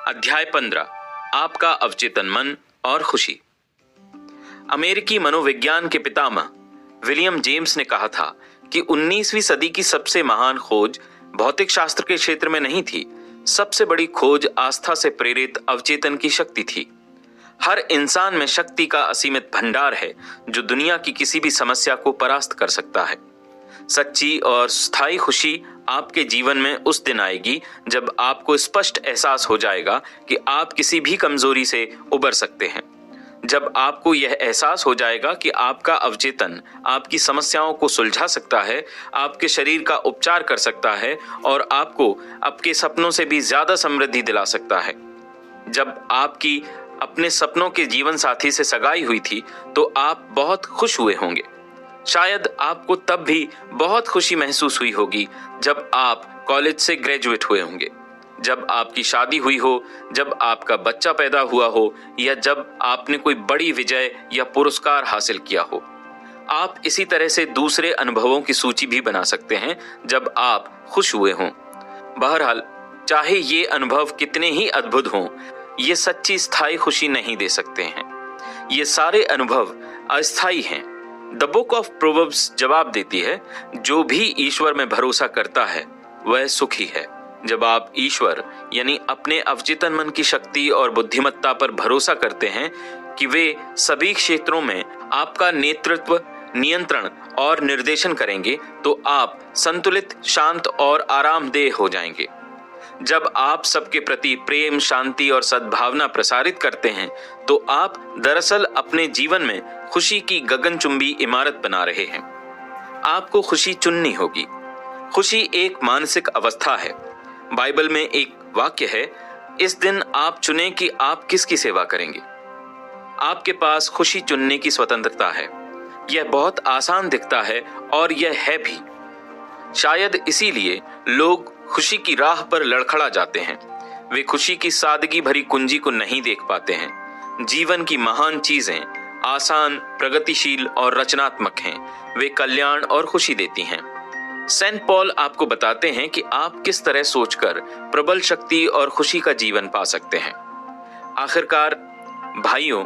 अध्याय 15 आपका अवचेतन मन और खुशी। अमेरिकी मनोविज्ञान के पितामह विलियम जेम्स ने कहा था कि 19वीं सदी की सबसे महान खोज भौतिक शास्त्र के क्षेत्र में नहीं थी। सबसे बड़ी खोज आस्था से प्रेरित अवचेतन की शक्ति थी। हर इंसान में शक्ति का असीमित भंडार है जो दुनिया की किसी भी समस्या को परास्त कर सकता है। सच्ची और स्थायी खुशी आपके जीवन में उस दिन आएगी जब आपको स्पष्ट एहसास हो जाएगा कि आप किसी भी कमजोरी से उबर सकते हैं। जब आपको यह एहसास हो जाएगा कि आपका अवचेतन आपकी समस्याओं को सुलझा सकता है, आपके शरीर का उपचार कर सकता है और आपको आपके सपनों से भी ज्यादा समृद्धि दिला सकता है। जब आपकी अपने सपनों के जीवन साथी से सगाई हुई थी तो आप बहुत खुश हुए होंगे। शायद आपको तब भी बहुत खुशी महसूस हुई होगी जब आप कॉलेज से ग्रेजुएट हुए होंगे, जब आपकी शादी हुई हो, जब आपका बच्चा पैदा हुआ हो या जब आपने कोई बड़ी विजय या पुरस्कार हासिल किया हो। आप इसी तरह से दूसरे अनुभवों की सूची भी बना सकते हैं जब आप खुश हुए हों। बहरहाल, चाहे ये अनुभव कितने ही अद्भुत हों, ये सच्ची स्थायी खुशी नहीं दे सकते हैं। ये सारे अनुभव अस्थायी हैं। द बुक ऑफ प्रोवर्ब्स जवाब देती है, जो भी ईश्वर में भरोसा करता है वह सुखी है। जब आप ईश्वर यानी अपने अवचेतन मन की शक्ति और बुद्धिमत्ता पर भरोसा करते हैं कि वे सभी क्षेत्रों में आपका नेतृत्व, नियंत्रण और निर्देशन करेंगे, तो आप संतुलित, शांत और आरामदेह हो जाएंगे। जब आप सबके प्रति प्रेम, शांति और सद्भावना प्रसारित करते हैं तो आप दरअसल अपने जीवन में खुशी की गगनचुंबी इमारत बना रहे हैं। आपको खुशी चुननी होगी। खुशी एक मानसिक अवस्था है। बाइबल में एक वाक्य है, इस दिन आप चुनें कि आप किसकी सेवा करेंगे। आपके पास खुशी चुनने की स्वतंत्रता है। यह बहुत आसान दिखता है और यह है भी। शायद इसीलिए लोग खुशी की राह पर लड़खड़ा जाते हैं। वे खुशी की सादगी भरी कुंजी को नहीं देख पाते हैं। जीवन की महान चीजें आसान, प्रगतिशील और रचनात्मक हैं। वे कल्याण और खुशी देती हैं। सेंट पॉल आपको बताते हैं कि आप किस तरह सोचकर प्रबल शक्ति और खुशी का जीवन पा सकते हैं। आखिरकार भाइयों,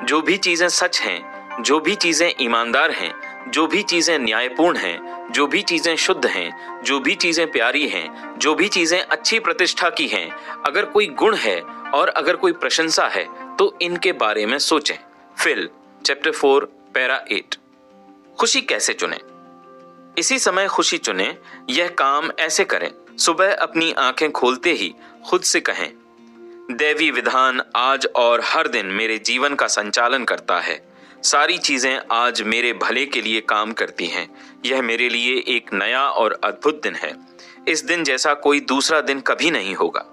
जो भी चीजें सच हैं, जो भी चीजें ईमानदार हैं, जो भी चीजें न्यायपूर्ण हैं, जो भी चीजें शुद्ध हैं, जो भी चीजें प्यारी हैं, जो भी चीजें अच्छी प्रतिष्ठा की हैं, अगर कोई गुण है और अगर कोई प्रशंसा है तो इनके बारे में सोचें। Fill chapter 4 para 8। खुशी कैसे चुनें? इसी समय खुशी चुनें। यह काम ऐसे करें। सुबह अपनी आंखें खोलते ही खुद से कहें, दैवी विधान आज और हर दिन मेरे जीवन का संचालन करता है। सारी चीजें आज मेरे भले के लिए काम करती हैं। यह मेरे लिए एक नया और अद्भुत दिन है। इस दिन जैसा कोई दूसरा दिन कभी नहीं होगा।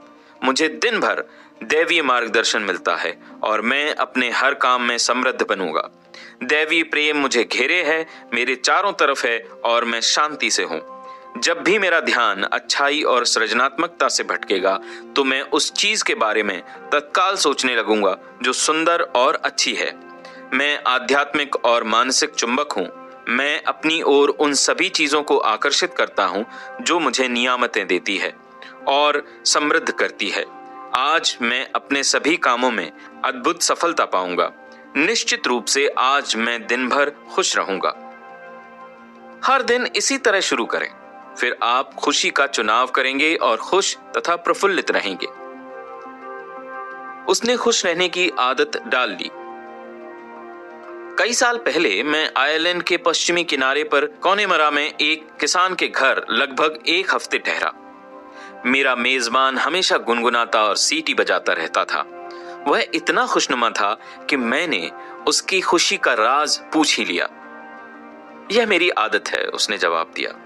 मुझे दिन भर दैवीय मार्गदर्शन मिलता है और मैं अपने हर काम में समृद्ध बनूंगा। दैवीय प्रेम मुझे घेरे है, मेरे चारों तरफ है और मैं शांति से हूं। जब भी मेरा ध्यान अच्छाई और सृजनात्मकता से भटकेगा तो मैं उस चीज के बारे में तत्काल सोचने लगूंगा जो सुंदर और अच्छी है। मैं आध्यात्मिक और मानसिक चुंबक हूं। मैं अपनी ओर उन सभी चीजों को आकर्षित करता हूं जो मुझे नियामतें देती है और समृद्ध करती है। आज मैं अपने सभी कामों में अद्भुत सफलता पाऊंगा। निश्चित रूप से आज मैं दिन भर खुश रहूंगा। हर दिन इसी तरह शुरू करें, फिर आप खुशी का चुनाव करेंगे और खुश तथा प्रफुल्लित रहेंगे। उसने खुश रहने की आदत डाल ली। कई साल पहले मैं आयरलैंड के पश्चिमी किनारे पर कॉनेमरा में एक किसान के घर लगभग एक हफ्ते ठहरा। मेरा मेजबान हमेशा गुनगुनाता और सीटी बजाता रहता था। वह इतना खुशनुमा था कि मैंने उसकी खुशी का राज पूछ ही लिया। यह मेरी आदत है, उसने जवाब दिया।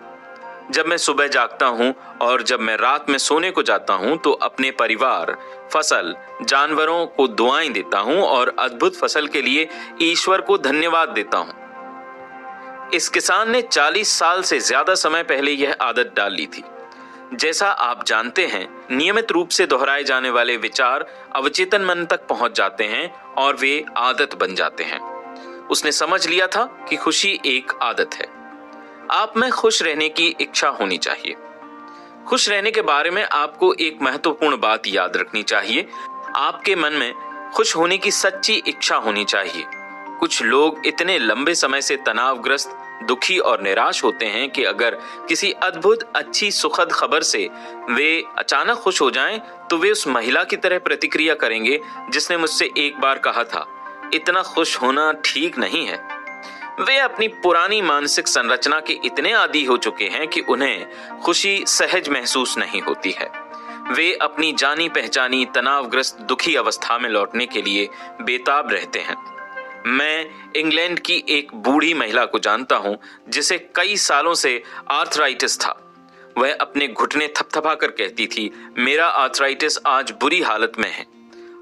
जब मैं सुबह जागता हूं और जब मैं रात में सोने को जाता हूं तो अपने परिवार, फसल, जानवरों को दुआएं देता हूं और अद्भुत फसल के लिए ईश्वर को धन्यवाद देता हूं। इस किसान ने 40 साल से ज्यादा समय पहले यह आदत डाल ली थी। जैसा आप जानते हैं, नियमित रूप से दोहराए जाने वाले विचार अवचेतन मन तक पहुंच जाते हैं और वे आदत बन जाते हैं। उसने समझ लिया था कि खुशी एक आदत है। आप में खुश रहने की इच्छा होनी चाहिए। खुश रहने के बारे में आपको एक महत्वपूर्ण बात याद रखनी चाहिए। आपके मन में खुश होने की सच्ची इच्छा होनी चाहिए। कुछ लोग इतने लंबे समय से तनावग्रस्त, दुखी और निराश होते हैं कि अगर किसी अद्भुत, अच्छी, सुखद खबर से वे अचानक खुश हो जाएं, तो वे उस महिला की तरह प्रतिक्रिया करेंगे जिसने मुझसे एक बार कहा था, इतना खुश होना ठीक नहीं है। वे अपनी पुरानी मानसिक संरचना के इतने आदी हो चुके हैं कि उन्हें खुशी सहज महसूस नहीं होती है। वे अपनी जानी पहचानी तनावग्रस्त, दुखी अवस्था में लौटने के लिए बेताब रहते हैं। मैं इंग्लैंड की एक बूढ़ी महिला को जानता हूं जिसे कई सालों से आर्थराइटिस था। वह अपने घुटने थपथपा कर कहती थी, मेरा आर्थराइटिस आज बुरी हालत में है।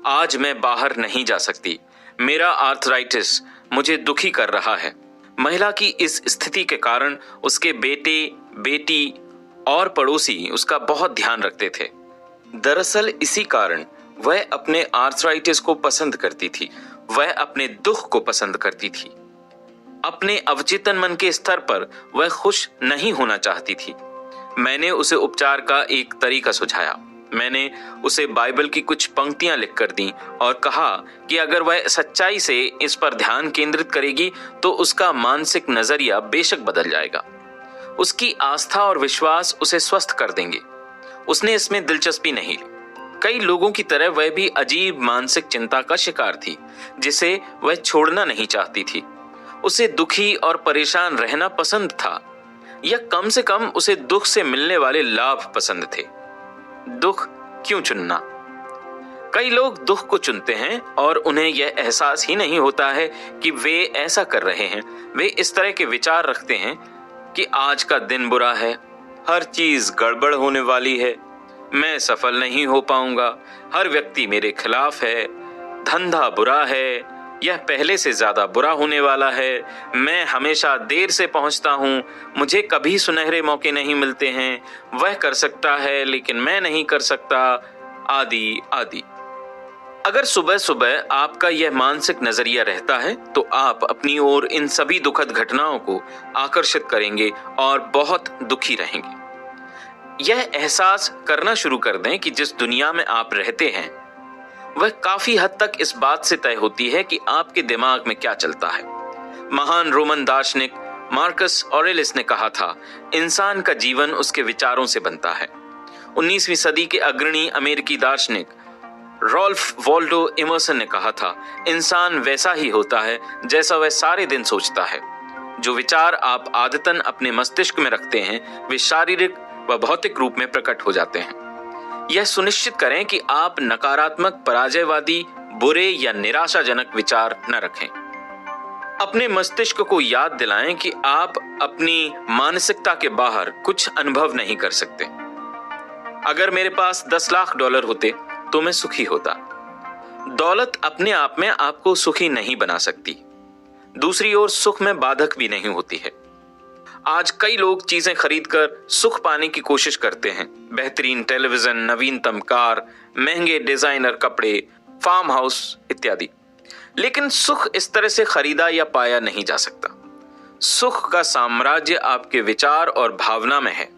आज मैं बाहर नहीं जा सकती। मेरा आर्थराइटिस मुझे दुखी कर रहा है। महिला की इस स्थिति के कारण उसके बेटे, बेटी और पड़ोसी उसका बहुत ध्यान रखते थे। दरअसल इसी कारण वह अपने आर्थराइटिस को पसंद करती थी। वह अपने दुख को पसंद करती थी। अपने अवचेतन मन के स्तर पर वह खुश नहीं होना चाहती थी। मैंने उसे उपचार का एक तरीका सुझाया। मैंने उसे बाइबल की कुछ पंक्तियां लिखकर दी और कहा कि अगर वह सच्चाई से इस पर ध्यान केंद्रित करेगी तो उसका मानसिक नजरिया बेशक बदल जाएगा। उसकी आस्था और विश्वास उसे स्वस्थ कर देंगे। उसने इसमें दिलचस्पी नहीं ली। कई लोगों की तरह वह भी अजीब मानसिक चिंता का शिकार थी जिसे वह छोड़ना नहीं चाहती थी। उसे दुखी और परेशान रहना पसंद था, या कम से कम उसे दुख से मिलने वाले लाभ पसंद थे। दुख क्यों चुनना? कई लोग दुख को चुनते हैं और उन्हें यह एहसास ही नहीं होता है कि वे ऐसा कर रहे हैं। वे इस तरह के विचार रखते हैं कि आज का दिन बुरा है, हर चीज गड़बड़ होने वाली है, मैं सफल नहीं हो पाऊंगा, हर व्यक्ति मेरे खिलाफ है, धंधा बुरा है, यह पहले से ज्यादा बुरा होने वाला है, मैं हमेशा देर से पहुंचता हूं, मुझे कभी सुनहरे मौके नहीं मिलते हैं, वह कर सकता है लेकिन मैं नहीं कर सकता, आदि आदि। अगर सुबह सुबह आपका यह मानसिक नजरिया रहता है तो आप अपनी ओर इन सभी दुखद घटनाओं को आकर्षित करेंगे और बहुत दुखी रहेंगे। यह एहसास करना शुरू कर दें कि जिस दुनिया में आप रहते हैं वह काफी हद तक इस बात से तय होती है कि आपके दिमाग में क्या चलता है। महान रोमन दार्शनिक मार्कस ऑरेलिस ने कहा था, इंसान का जीवन उसके विचारों से बनता है। 19वीं सदी के अग्रणी अमेरिकी दार्शनिक रॉल्फ वॉल्डो इमर्सन ने कहा था, इंसान वैसा ही होता है जैसा वह सारे दिन सोचता है। जो विचार आप आदतन अपने मस्तिष्क में रखते हैं वे शारीरिक व भौतिक रूप में प्रकट हो जाते हैं। यह सुनिश्चित करें कि आप नकारात्मक, पराजयवादी, बुरे या निराशाजनक विचार न रखें। अपने मस्तिष्क को याद दिलाएं कि आप अपनी मानसिकता के बाहर कुछ अनुभव नहीं कर सकते। अगर मेरे पास 10 लाख डॉलर होते तो मैं सुखी होता। दौलत अपने आप में आपको सुखी नहीं बना सकती। दूसरी ओर सुख में बाधक भी नहीं होती है। आज कई लोग चीजें खरीदकर सुख पाने की कोशिश करते हैं। बेहतरीन टेलीविजन, नवीनतम कार, महंगे डिजाइनर कपड़े, फार्म हाउस इत्यादि। लेकिन सुख इस तरह से खरीदा या पाया नहीं जा सकता। सुख का साम्राज्य आपके विचार और भावना में है।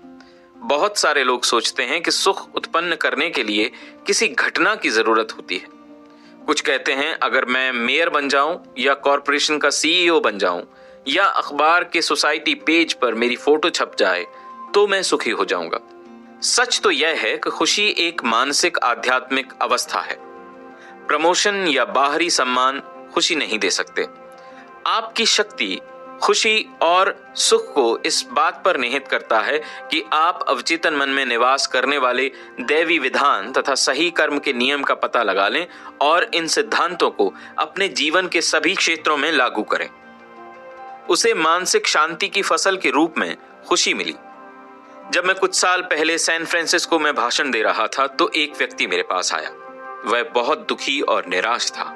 बहुत सारे लोग सोचते हैं कि सुख उत्पन्न करने के लिए किसी घटना की जरूरत होती है। कुछ कहते हैं, अगर मैं मेयर बन जाऊं या कॉरपोरेशन का सीईओ बन जाऊं या अखबार के सोसाइटी पेज पर मेरी फोटो छप जाए तो मैं सुखी हो जाऊंगा। सच तो यह है कि खुशी एक मानसिक आध्यात्मिक अवस्था है। प्रमोशन या बाहरी सम्मान खुशी नहीं दे सकते। आपकी शक्ति खुशी और सुख को इस बात पर निहित करता है कि आप अवचेतन मन में निवास करने वाले दैवी विधान तथा सही कर्म के नियम का पता लगा लें और इन सिद्धांतों को अपने जीवन के सभी क्षेत्रों में लागू करें। उसे मानसिक शांति की फसल के रूप में खुशी मिली। जब मैं कुछ साल पहले सैन फ्रांसिस्को में भाषण दे रहा था तो एक व्यक्ति मेरे पास आया। वह बहुत दुखी और निराश था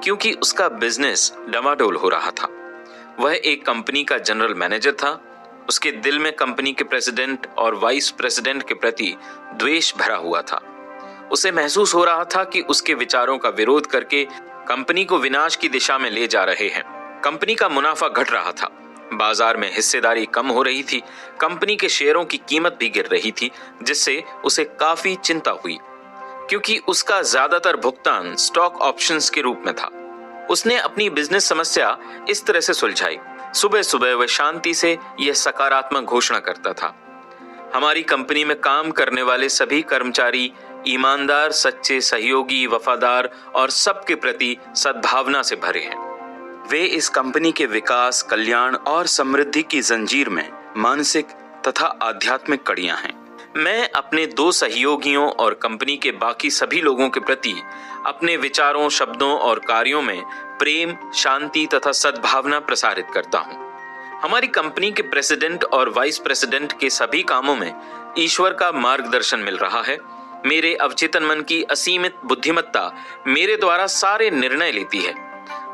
क्योंकि उसका बिजनेस डमाडोल हो रहा था। वह एक कंपनी का जनरल मैनेजर था। उसके दिल में कंपनी के प्रेसिडेंट और वाइस प्रेसिडेंट के प्रति द्वेष भरा हुआ था। उसे महसूस हो रहा था कि उसके विचारों का विरोध करके कंपनी को विनाश की दिशा में ले जा रहे हैं। कंपनी का मुनाफा घट रहा था। बाजार में हिस्सेदारी कम हो रही थी, कंपनी के शेयरों की कीमत भी गिर रही थी, जिससे उसे काफी चिंता हुई, क्योंकि उसका ज्यादातर भुगतान स्टॉक ऑप्शंस के रूप में था। उसने अपनी बिजनेस समस्या इस तरह से सुलझाई। सुबह सुबह वह शांति से यह सकारात्मक घोषणा करता था, हमारी कंपनी में काम करने वाले सभी कर्मचारी ईमानदार, सच्चे, सहयोगी, वफादार और सबके प्रति सद्भावना से भरे हैं। वे इस कंपनी के विकास, कल्याण और समृद्धि की जंजीर में मानसिक तथा आध्यात्मिक कड़ियां हैं। मैं अपने 2 सहयोगियों और कंपनी के बाकी सभी लोगों के प्रति अपने विचारों, शब्दों और कार्यों में प्रेम, शांति तथा सद्भावना प्रसारित करता हूं। हमारी कंपनी के प्रेसिडेंट और वाइस प्रेसिडेंट के सभी कामों में ईश्वर का मार्गदर्शन मिल रहा है। मेरे अवचेतन मन की असीमित बुद्धिमत्ता मेरे द्वारा सारे निर्णय लेती है।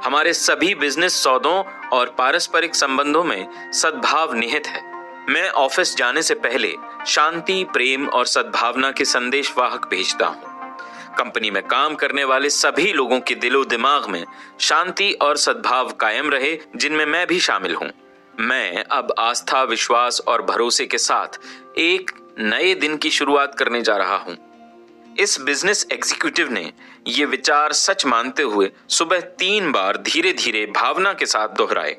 हमारे सभी बिजनेस सौदों और पारस्परिक संबंधों में सद्भाव निहित है। मैं ऑफिस जाने से पहले शांति, प्रेम और सद्भावना के संदेश वाहक भेजता हूँ। कंपनी में काम करने वाले सभी लोगों के दिलो दिमाग में शांति और सद्भाव कायम रहे, जिनमें मैं भी शामिल हूँ। मैं अब आस्था, विश्वास और भरोसे के साथ एक नए दिन की शुरुआत करने जा रहा हूँ। इस बिजनेस एग्जीक्यूटिव ने ये विचार सच मानते हुए सुबह 3 बार धीरे धीरे भावना के साथ दोहराए।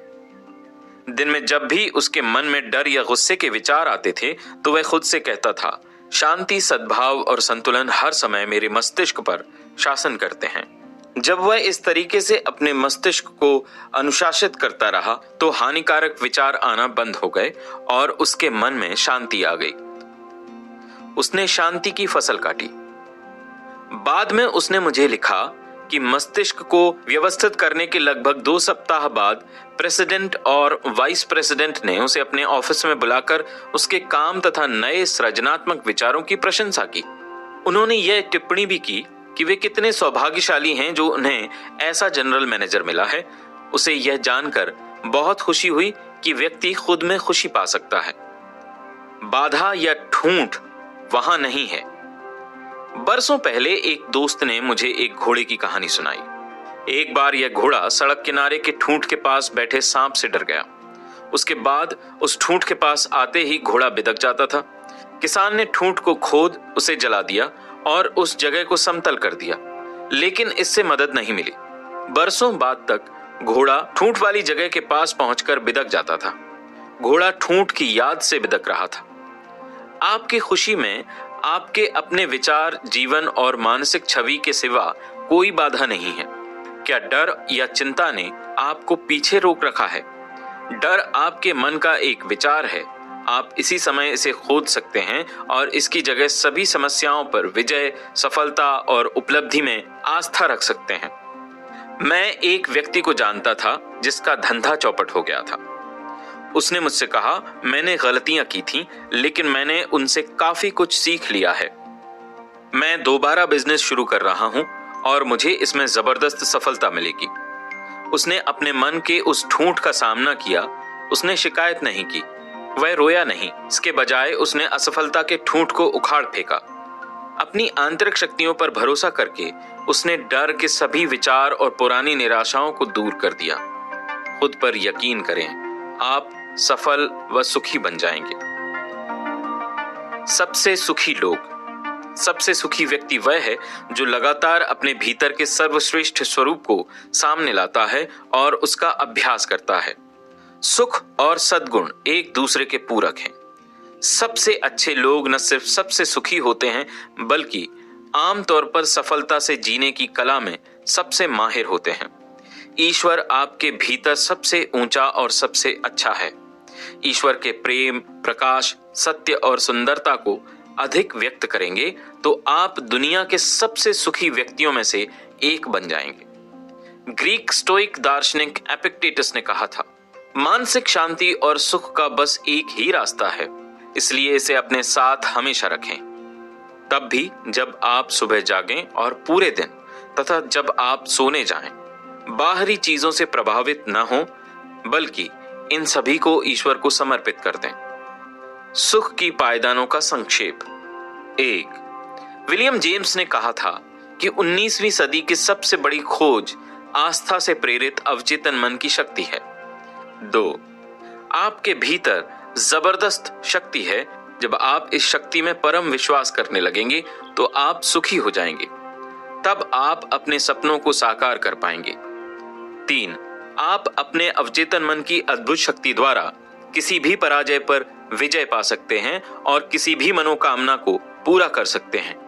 दिन में जब भी उसके मन में डर या गुस्से के विचार आते थे तो वह खुद से कहता था, शांति, सद्भाव और संतुलन हर समय मेरे मस्तिष्क पर शासन करते हैं। जब वह इस तरीके से अपने मस्तिष्क को अनुशासित करता रहा तो हानिकारक विचार आना बंद हो गए और उसके मन में शांति आ गई। उसने शांति की फसल काटी। बाद में उसने मुझे लिखा कि मस्तिष्क को व्यवस्थित करने के लगभग 2 सप्ताह बाद प्रेसिडेंट और वाइस प्रेसिडेंट ने उसे अपने ऑफिस में बुलाकर उसके काम तथा नए सृजनात्मक विचारों की प्रशंसा की। उन्होंने यह टिप्पणी भी की कि वे कितने सौभाग्यशाली हैं जो उन्हें ऐसा जनरल मैनेजर मिला है। उसे यह जानकर बहुत खुशी हुई कि व्यक्ति खुद में खुशी पा सकता है। बाधा या ठूंठ वहां नहीं है। बरसों पहले एक दोस्त ने मुझे एक घोड़े की कहानी सुनाई। एक बार यह घोड़ा सड़क किनारे के ठूंठ के पास बैठे सांप से डर गया। उसके बाद उस ठूंठ के पास आते ही घोड़ा बिदक जाता था। किसान ने ठूंठ को खोद उसे जला दिया और उस जगह को समतल कर दिया, लेकिन इससे मदद नहीं मिली। बरसों बाद तक घोड़ा ठूंठ वाली जगह के पास पहुंचकर बिदक जाता था। घोड़ा ठूंठ की याद से बिदक रहा था। आपकी खुशी में आपके अपने विचार, जीवन और मानसिक छवि के सिवा कोई बाधा नहीं है। क्या डर या चिंता ने आपको पीछे रोक रखा है? डर आपके मन का एक विचार है। आप इसी समय इसे खोद सकते हैं और इसकी जगह सभी समस्याओं पर विजय, सफलता और उपलब्धि में आस्था रख सकते हैं। मैं एक व्यक्ति को जानता था जिसका धंधा चौपट हो गया था। उसने मुझसे कहा, मैंने गलतियां की थी, लेकिन मैंने उनसे काफी कुछ सीख लिया है। मैं दोबारा बिजनेस शुरू कर रहा हूं और मुझे इसमें जबरदस्त सफलता मिलेगी। उसने अपने मन के उस ठूंठ का सामना किया। उसने शिकायत नहीं की, वह रोया नहीं। इसके बजाय उसने असफलता के ठूंठ को उखाड़ फेंका। अपनी आंतरिक शक्तियों पर भरोसा करके उसने डर के सभी विचार और पुरानी निराशाओं को दूर कर दिया। खुद पर यकीन करें, आप सफल व सुखी बन जाएंगे। सबसे सुखी लोग, सबसे सुखी व्यक्ति वह है जो लगातार अपने भीतर के सर्वश्रेष्ठ स्वरूप को सामने लाता है और उसका अभ्यास करता है। सुख और सद्गुण एक दूसरे के पूरक हैं। सबसे अच्छे लोग न सिर्फ सबसे सुखी होते हैं, बल्कि आमतौर पर सफलता से जीने की कला में सबसे माहिर होते हैं। ईश्वर आपके भीतर सबसे ऊंचा और सबसे अच्छा है। ईश्वर के प्रेम, प्रकाश, सत्य और सुंदरता को अधिक व्यक्त करेंगे तो आप दुनिया के सबसे सुखी व्यक्तियों में से एक बन जाएंगे। ग्रीक स्टोइक दार्शनिक एपिक्टेटस ने कहा था, मानसिक शांति और सुख का बस एक ही रास्ता है, इसलिए इसे अपने साथ हमेशा रखें। तब भी जब आप सुबह जागें और पूरे दिन तथा जब आप सोने जाएं, बाहरी चीजों से प्रभावित न हो, बल्कि इन सभी को ईश्वर को समर्पित कर दें। सुख की पायदानों का संक्षेप। 1. विलियम जेम्स ने कहा था कि 19वीं सदी की सबसे बड़ी खोज आस्था से प्रेरित अवचेतन मन की शक्ति है। 2. आपके भीतर जबरदस्त शक्ति है। जब आप इस शक्ति में परम विश्वास करने लगेंगे तो आप सुखी हो जाएंगे। तब आप अपने सपनों को साकार कर पाएंगे। 3, आप अपने अवचेतन मन की अद्भुत शक्ति द्वारा किसी भी पराजय पर विजय पा सकते हैं और किसी भी मनोकामना को पूरा कर सकते हैं।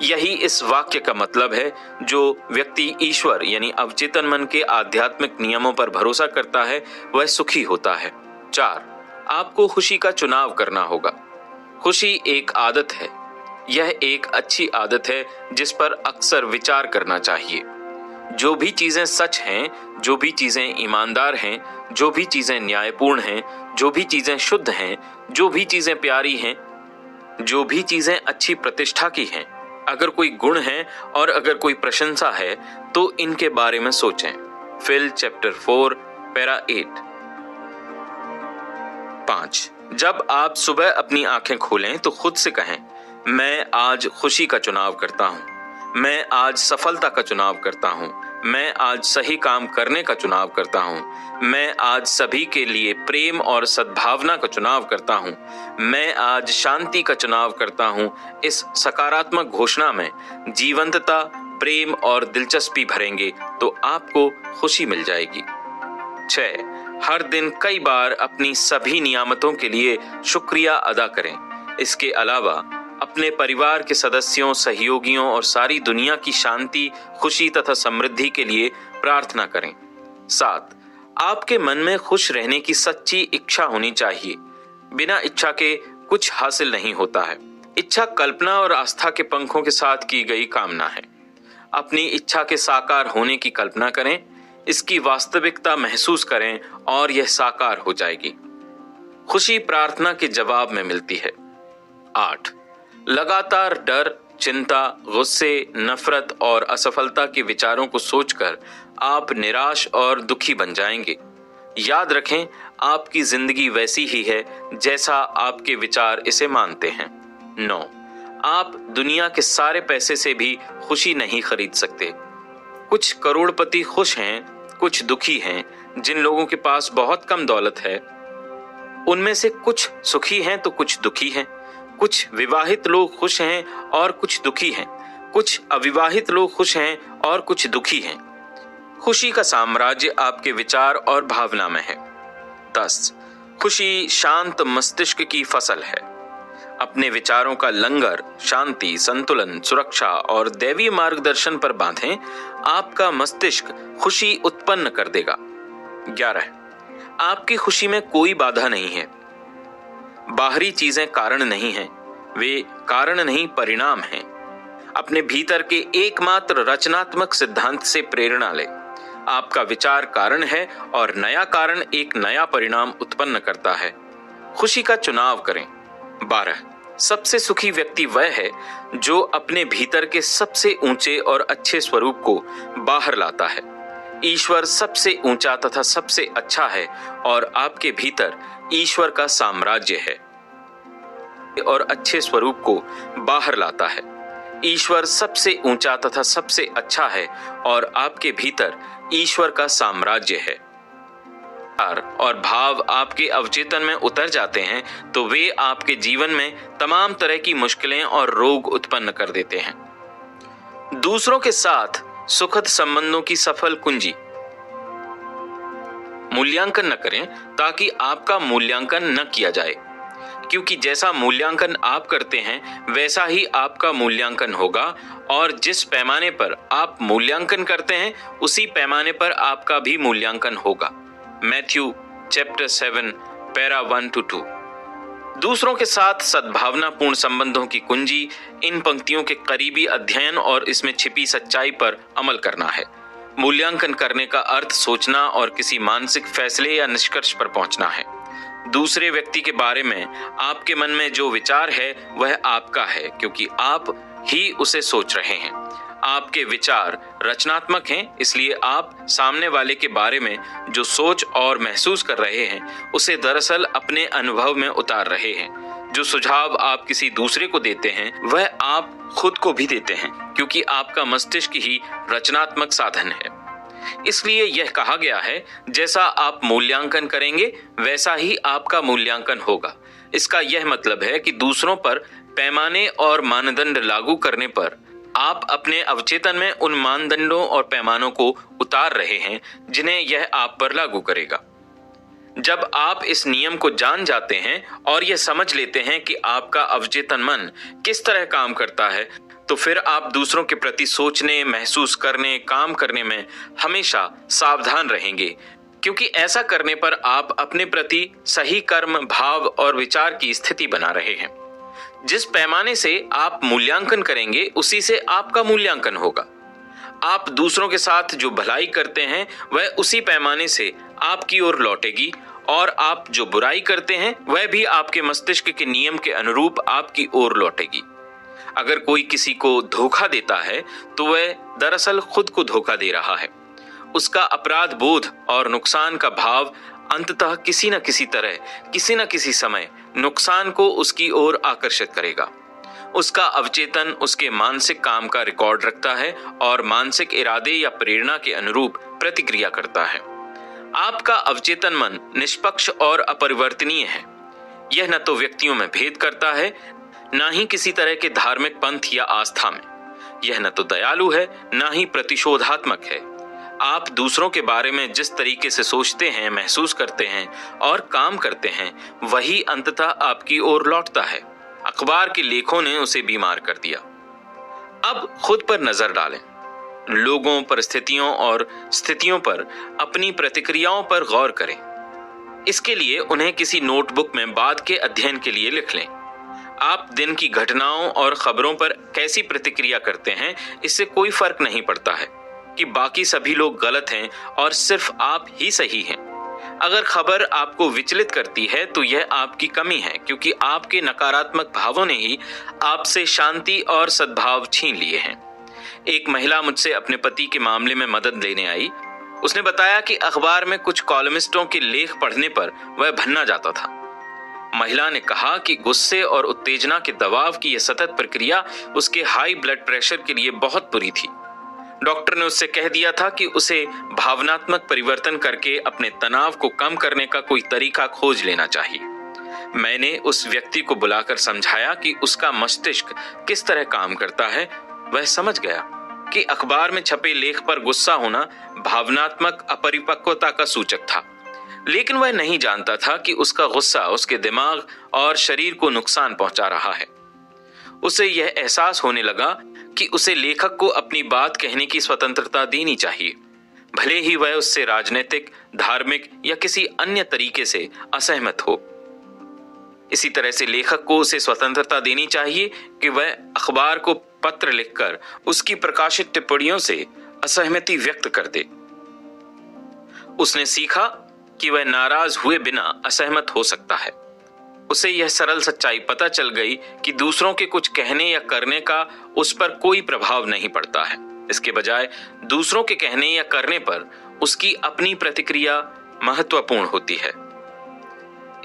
यही इस वाक्य का मतलब है। जो व्यक्ति ईश्वर यानी अवचेतन मन के आध्यात्मिक नियमों पर भरोसा करता है वह सुखी होता है। 4, आपको खुशी का चुनाव करना होगा। खुशी एक आदत है। यह एक अच्छी आदत है जिस पर अक्सर विचार करना चाहिए। जो भी चीजें सच हैं, जो भी चीजें ईमानदार हैं, जो भी चीजें न्यायपूर्ण हैं, जो भी चीजें शुद्ध हैं, जो भी चीजें प्यारी हैं, जो भी चीजें अच्छी प्रतिष्ठा की हैं, अगर कोई गुण है और अगर कोई प्रशंसा है तो इनके बारे में सोचें। Fill chapter 4 para 8। 5, जब आप सुबह अपनी आंखें खोलें तो खुद से कहें, मैं आज खुशी का चुनाव करता हूं, मैं आज सफलता का चुनाव करता हूं, मैं आज सही काम करने का चुनाव करता हूं, मैं आज सभी के लिए प्रेम और सद्भावना का चुनाव करता हूं, मैं आज शांति का चुनाव करता हूं। इस सकारात्मक घोषणा में जीवंतता, प्रेम और दिलचस्पी भरेंगे तो आपको खुशी मिल जाएगी। 6, हर दिन कई बार अपनी सभी नियामतों के लिए शुक्रिया अदा करें। इसके अलावा अपने परिवार के सदस्यों, सहयोगियों और सारी दुनिया की शांति, खुशी तथा समृद्धि के लिए प्रार्थना करें। 7, आपके मन में खुश रहने की सच्ची इच्छा होनी चाहिए। बिना इच्छा के कुछ हासिल नहीं होता है। इच्छा कल्पना और आस्था के पंखों के साथ की गई कामना है। अपनी इच्छा के साकार होने की कल्पना करें, इसकी वास्तविकता महसूस करें और यह साकार हो जाएगी। खुशी प्रार्थना के जवाब में मिलती है। 8, लगातार डर, चिंता, गुस्से, नफरत और असफलता के विचारों को सोचकर आप निराश और दुखी बन जाएंगे। याद रखें, आपकी जिंदगी वैसी ही है जैसा आपके विचार इसे मानते हैं। 9, आप दुनिया के सारे पैसे से भी खुशी नहीं खरीद सकते। कुछ करोड़पति खुश हैं, कुछ दुखी हैं। जिन लोगों के पास बहुत कम दौलत है उनमें से कुछ सुखी हैं तो कुछ दुखी हैं। कुछ विवाहित लोग खुश हैं और कुछ दुखी हैं। कुछ अविवाहित लोग खुश हैं और कुछ दुखी हैं। खुशी का साम्राज्य आपके विचार और भावना में है। 10, खुशी शांत मस्तिष्क की फसल है। अपने विचारों का लंगर शांति, संतुलन, सुरक्षा और दैवीय मार्गदर्शन पर बांधें। आपका मस्तिष्क खुशी उत्पन्न कर देगा। 11, आपकी खुशी में कोई बाधा नहीं है। बाहरी चीजें कारण नहीं हैं, वे कारण नहीं परिणाम हैं। अपने भीतर के एकमात्र रचनात्मक सिद्धांत से प्रेरणा लें। आपका विचार कारण है और नया कारण एक नया परिणाम उत्पन्न करता है। खुशी का चुनाव करें। 12, सबसे सुखी व्यक्ति वह है जो अपने भीतर के सबसे ऊंचे और अच्छे स्वरूप को बाहर लाता है। ईश्वर सबसे ऊंचा तथा सबसे अच्छा है और आपके भीतर ईश्वर का साम्राज्य है और अच्छे स्वरूप को बाहर लाता है। ईश्वर सबसे ऊंचा तथा सबसे अच्छा है और आपके भीतर ईश्वर का साम्राज्य है। और भाव आपके अवचेतन में उतर जाते हैं तो वे आपके जीवन में तमाम तरह की मुश्किलें और रोग उत्पन्न कर देते हैं। दूसरों के साथ सुखद संबंधों की सफल कुंजी। मूल्यांकन न करें ताकि आपका मूल्यांकन न किया जाए, क्योंकि जैसा मूल्यांकन आप करते हैं वैसा ही आपका मूल्यांकन होगा और जिस पैमाने पर आप मूल्यांकन करते हैं उसी पैमाने पर आपका भी मूल्यांकन होगा। Matthew chapter 7 para 1-2। दूसरों के साथ सद्भावनापूर्ण संबंधों की कुंजी इन पंक्तियों के करीबी अध्ययन और इसमें छिपी सच्चाई पर अमल करना है। मूल्यांकन करने का अर्थ सोचना और किसी मानसिक फैसले या निष्कर्ष पर पहुंचना है। दूसरे व्यक्ति के बारे में आपके मन में जो विचार है वह आपका है, क्योंकि आप ही उसे सोच रहे हैं। आपके विचार रचनात्मक हैं, इसलिए आप सामने वाले के बारे में जो सोच और महसूस कर रहे हैं उसे दरअसल अपने अनुभव में उतार रहे हैं। जो सुझाव आप किसी दूसरे को देते हैं वह आप खुद को भी देते हैं, क्योंकि आपका मस्तिष्क ही रचनात्मक साधन है। इसलिए यह कहा गया है, जैसा आप मूल्यांकन करेंगे वैसा ही आपका मूल्यांकन होगा। इसका यह मतलब है कि दूसरों पर पैमाने और मानदंड लागू करने पर आप अपने अवचेतन में उन मानदंडों और पैमानों को उतार रहे हैं जिन्हें यह आप पर लागू करेगा। जब आप इस नियम को जान जाते हैं और यह समझ लेते हैं कि आपका अवचेतन मन किस तरह काम करता है, तो फिर आप दूसरों के प्रति सोचने, महसूस करने, काम करने में हमेशा सावधान रहेंगे, क्योंकि ऐसा करने पर आप अपने प्रति सही कर्म, भाव और विचार की स्थिति बना रहे हैं। जिस पैमाने से आप मूल्यांकन करेंगे उसी से आपका मूल्यांकन होगा। आप दूसरों के साथ जो भलाई करते हैं वह उसी पैमाने से आपकी ओर लौटेगी, और आप जो बुराई करते हैं वह भी आपके मस्तिष्क के नियम के अनुरूप आपकी ओर लौटेगी। अगर कोई किसी को धोखा देता है तो वह दरअसल खुद को धोखा दे रहा है। उसका अपराध बोध और नुकसान का भाव अंततः किसी न किसी तरह, किसी न किसी समय नुकसान को उसकी ओर आकर्षित करेगा। उसका अवचेतन उसके मानसिक काम का रिकॉर्ड रखता है और मानसिक इरादे या प्रेरणा के अनुरूप प्रतिक्रिया करता है। आपका अवचेतन मन निष्पक्ष और अपरिवर्तनीय है। यह न तो व्यक्तियों में भेद करता है, न ही किसी तरह के धार्मिक पंथ या आस्था में। यह न तो दयालु है, न ही प्रतिशोधात्मक है। आप दूसरों के बारे में जिस तरीके से सोचते हैं, महसूस करते हैं और काम करते हैं, वही अंततः आपकी ओर लौटता है। अखबार के लेखों ने उसे बीमार कर दिया। अब खुद पर नजर डालें। लोगों, परिस्थितियों और स्थितियों पर अपनी प्रतिक्रियाओं पर गौर करें। इसके लिए उन्हें किसी नोटबुक में बाद के अध्ययन के लिए लिख लें। आप दिन की घटनाओं और खबरों पर कैसी प्रतिक्रिया करते हैं, इससे कोई फर्क नहीं पड़ता है कि बाकी सभी लोग गलत हैं और सिर्फ आप ही सही हैं। अगर खबर आपको विचलित करती है तो यह आपकी कमी है, क्योंकि आपके नकारात्मक भावों ने ही आपसे शांति और सद्भाव छीन लिए हैं। एक महिला मुझसे अपने पति के मामले में मदद लेने आई। उसने बताया कि अखबार में कुछ कॉलमिस्टों के लेख पढ़ने पर वह भन्ना जाता था। महिला ने कहा कि गुस्से और उत्तेजना के दबाव की यह सतत प्रक्रिया उसके हाई ब्लड प्रेशर के लिए बहुत बुरी थी। डॉक्टर ने उससे कह दिया था कि उसे भावनात्मक परिवर्तन करके अपने तनाव को कम करने का कोई तरीका खोज लेना चाहिए। मैंने उस व्यक्ति को बुलाकर समझाया कि उसका मस्तिष्क किस तरह काम करता है। वह समझ गया कि अखबार में छपे लेख पर गुस्सा होना भावनात्मक अपरिपक्वता का सूचक था, लेकिन वह नहीं जानता था कि उसका गुस्सा उसके दिमाग और शरीर को नुकसान पहुंचा रहा है। उसे यह एहसास होने लगा कि उसे लेखक को अपनी बात कहने की स्वतंत्रता देनी चाहिए, भले ही वह उससे राजनीतिक, धार्मिक या किसी अन्य तरीके से असहमत हो। इसी तरह से लेखक को उसे स्वतंत्रता देनी चाहिए कि वह अखबार को पत्र लिखकर उसकी प्रकाशित टिप्पणियों से असहमति व्यक्त कर दे। उसने सीखा कि वह नाराज हुए बिना असहमत हो सकता है। उसे यह सरल सच्चाई पता चल गई कि दूसरों के कुछ कहने या करने का उस पर कोई प्रभाव नहीं पड़ता है। इसके बजाय दूसरों के कहने या करने पर उसकी अपनी प्रतिक्रिया महत्वपूर्ण होती है।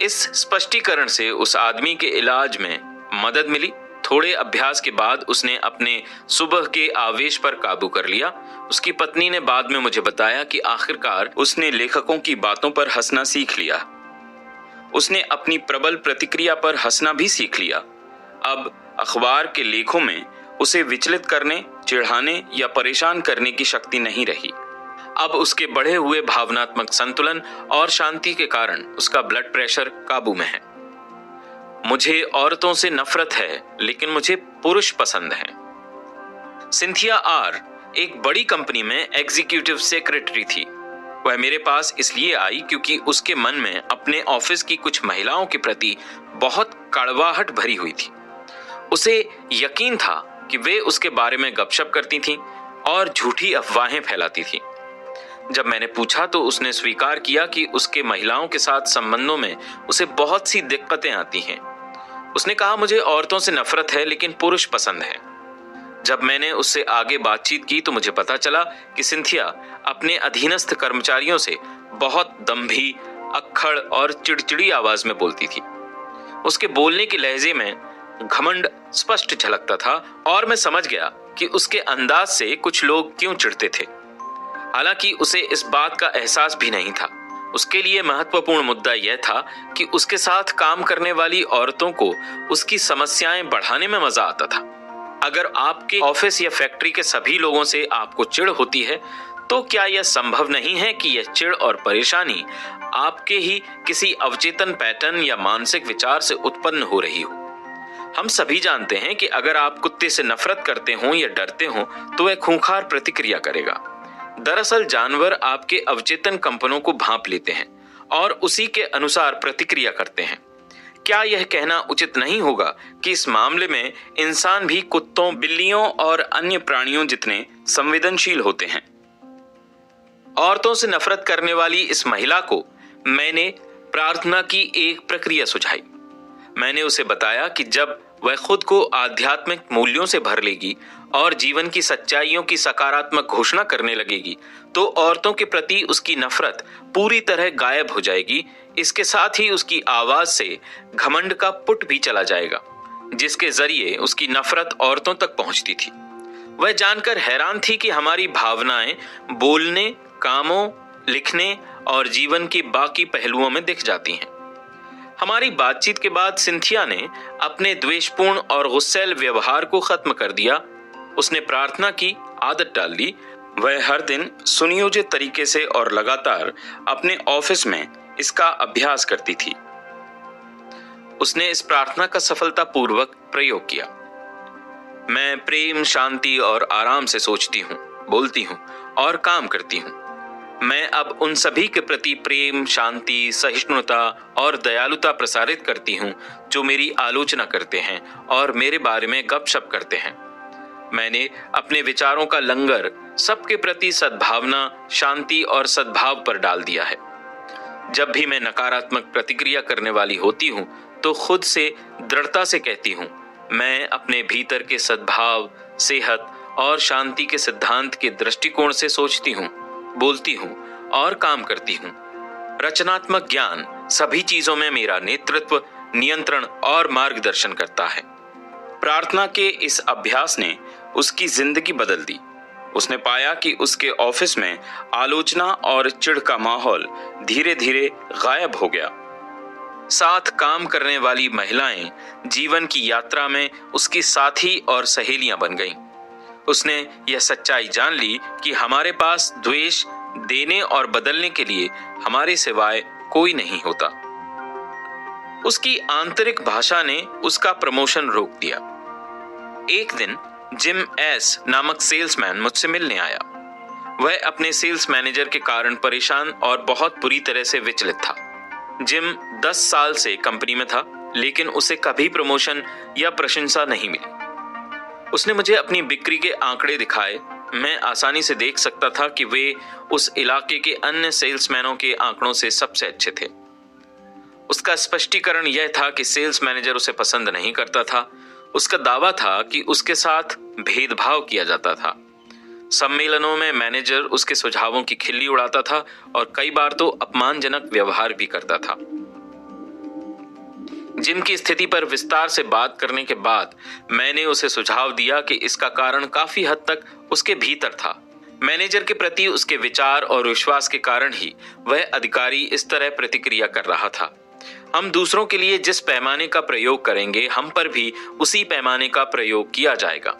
इस स्पष्टीकरण से उस आदमी के इलाज में मदद मिली। थोड़े अभ्यास के बाद उसने अपने सुबह के आवेश पर काबू कर लिया। उसकी पत्नी ने बाद में मुझे बताया कि आखिरकार उसने लेखकों की बातों पर हंसना सीख लिया। उसने अपनी प्रबल प्रतिक्रिया पर हंसना भी सीख लिया। अब अखबार के लेखों में उसे विचलित करने, चिढ़ाने या परेशान करने की शक्ति नहीं रही। अब उसके बढ़े हुए भावनात्मक संतुलन और शांति के कारण उसका ब्लड प्रेशर काबू में है। मुझे औरतों से नफरत है, लेकिन मुझे पुरुष पसंद हैं। सिंथिया आर एक बड़ी कंपनी में एग्जीक्यूटिव सेक्रेटरी थी। वह मेरे पास इसलिए आई क्योंकि उसके मन में अपने ऑफिस की कुछ महिलाओं के प्रति बहुत कड़वाहट भरी हुई थी। उसे यकीन था कि वे उसके बारे में गपशप करती थीं और झूठी अफवाहें फैलाती थीं। जब मैंने पूछा तो उसने स्वीकार किया कि उसके महिलाओं के साथ संबंधों में उसे बहुत सी दिक्कतें आती हैं। उसने कहा, मुझे औरतों से नफरत है, लेकिन पुरुष पसंद है। जब मैंने उससे आगे बातचीत की तो मुझे पता चला कि सिंथिया अपने अधीनस्थ कर्मचारियों से बहुत दंभी, अक्खड़ और चिड़चिड़ी आवाज में बोलती थी। उसके बोलने के लहजे में घमंड स्पष्ट झलकता था और मैं समझ गया कि उसके अंदाज से कुछ लोग क्यों चिढ़ते थे। हालांकि उसे इस बात का एहसास भी नहीं था। उसके लिए महत्वपूर्ण मुद्दा यह था कि उसके साथ काम करने वाली औरतों को उसकी समस्याएं बढ़ाने में मजा आता था। अगर आपके ऑफिस या फैक्ट्री के सभी लोगों से आपको चिढ़ होती है, तो क्या यह संभव नहीं है कि यह चिढ़ और परेशानी आपके ही किसी अवचेतन पैटर्न या मानसिक विचार से उत्पन्न हो रही हो? हम सभी जानते हैं कि अगर आप कुत्ते से नफरत करते हो या डरते हो तो वह खूंखार प्रतिक्रिया करेगा। दरअसल जानवर आपके अवचेतन कंपनों को भांप लेते हैं और उसी के अनुसार प्रतिक्रिया करते हैं। क्या यह कहना उचित नहीं होगा कि इस मामले में इंसान भी कुत्तों, बिल्लियों और अन्य प्राणियों जितने संवेदनशील होते हैं? औरतों से नफरत करने वाली इस महिला को मैंने प्रार्थना की एक प्रक्रिया सुझाई। मैंने उसे बताया कि जब वह खुद को आध्यात्मिक मूल्यों से भर लेगी और जीवन की सच्चाइयों की सकारात्मक घोषणा करने लगेगी, तो औरतों के प्रति उसकी नफरत पूरी तरह गायब हो जाएगी। इसके साथ ही उसकी आवाज से घमंड का पुट भी चला जाएगा, जिसके जरिए उसकी नफरत औरतों तक पहुंचती थी। वह जानकर हैरान थी कि हमारी भावनाएं बोलने, कामों, लिखने और जीवन के बाकी पहलुओं में दिख जाती हैं। हमारी बातचीत के बाद सिंथिया ने अपने द्वेषपूर्ण और गुस्सैल व्यवहार को खत्म कर दिया। उसने प्रार्थना की आदत डाल ली। वह हर दिन सुनियोजित तरीके से और लगातार अपने ऑफिस में इसका अभ्यास करती थी। उसने इस प्रार्थना का सफलतापूर्वक प्रयोग किया। मैं प्रेम, शांति और आराम से सोचती हूँ, बोलती हूँ और काम करती हूँ। मैं अब उन सभी के प्रति प्रेम, शांति, सहिष्णुता और दयालुता प्रसारित करती हूँ जो मेरी आलोचना करते हैं और मेरे बारे में गपशप करते हैं। मैंने अपने विचारों का लंगर सबके प्रति सद्भावना, शांति और सद्भाव पर डाल दिया है। जब भी मैं नकारात्मक प्रतिक्रिया करने वाली होती हूँ तो खुद से दृढ़ता से कहती हूँ, मैं अपने भीतर के सद्भाव, सेहत और शांति के सिद्धांत के दृष्टिकोण से सोचती हूँ, बोलती हूँ और काम करती हूँ। रचनात्मक ज्ञान सभी चीजों में मेरा नेतृत्व, नियंत्रण और मार्गदर्शन करता है। प्रार्थना के इस अभ्यास ने उसकी जिंदगी बदल दी। उसने पाया कि उसके ऑफिस में आलोचना और चिढ़ का माहौल धीरे धीरे गायब हो गया। साथ काम करने वाली महिलाएं जीवन की यात्रा में उसकी साथी और सहेलियां बन गईं। उसने यह सच्चाई जान ली कि हमारे पास द्वेष देने और बदलने के लिए हमारे सिवाय कोई नहीं होता। उसकी आंतरिक भाषा ने उसका प्रमोशन रोक दिया। एक दिन जिम एस नामक सेल्समैन मुझसे मिलने आया। वह अपने सेल्स मैनेजर के कारण परेशान और बहुत बुरी तरह से विचलित था। जिम 10 साल से कंपनी में था, लेकिन उसे कभी प्रमोशन या प्रशंसा नहीं मिली। उसने मुझे अपनी बिक्री के आंकड़े दिखाए। मैं आसानी से देख सकता था कि वे उस इलाके के अन्य सेल्समैनों के आंकड़ों से सबसे अच्छे थे। उसका स्पष्टीकरण यह था कि सेल्स मैनेजर उसे पसंद नहीं करता था। उसका दावा था कि उसके साथ भेदभाव किया जाता था। सम्मेलनों में मैनेजर उसके सुझावों की खिल्ली उड़ाता था और कई बार तो अपमानजनक व्यवहार भी करता था। जिम की स्थिति पर विस्तार से बात करने के बाद मैंने उसे सुझाव दिया कि इसका कारण काफी हद तक उसके भीतर था। मैनेजर के प्रति उसके विचार और विश्वास के कारण ही वह अधिकारी इस तरह प्रतिक्रिया कर रहा था। हम दूसरों के लिए जिस पैमाने का प्रयोग करेंगे, हम पर भी उसी पैमाने का प्रयोग किया जाएगा।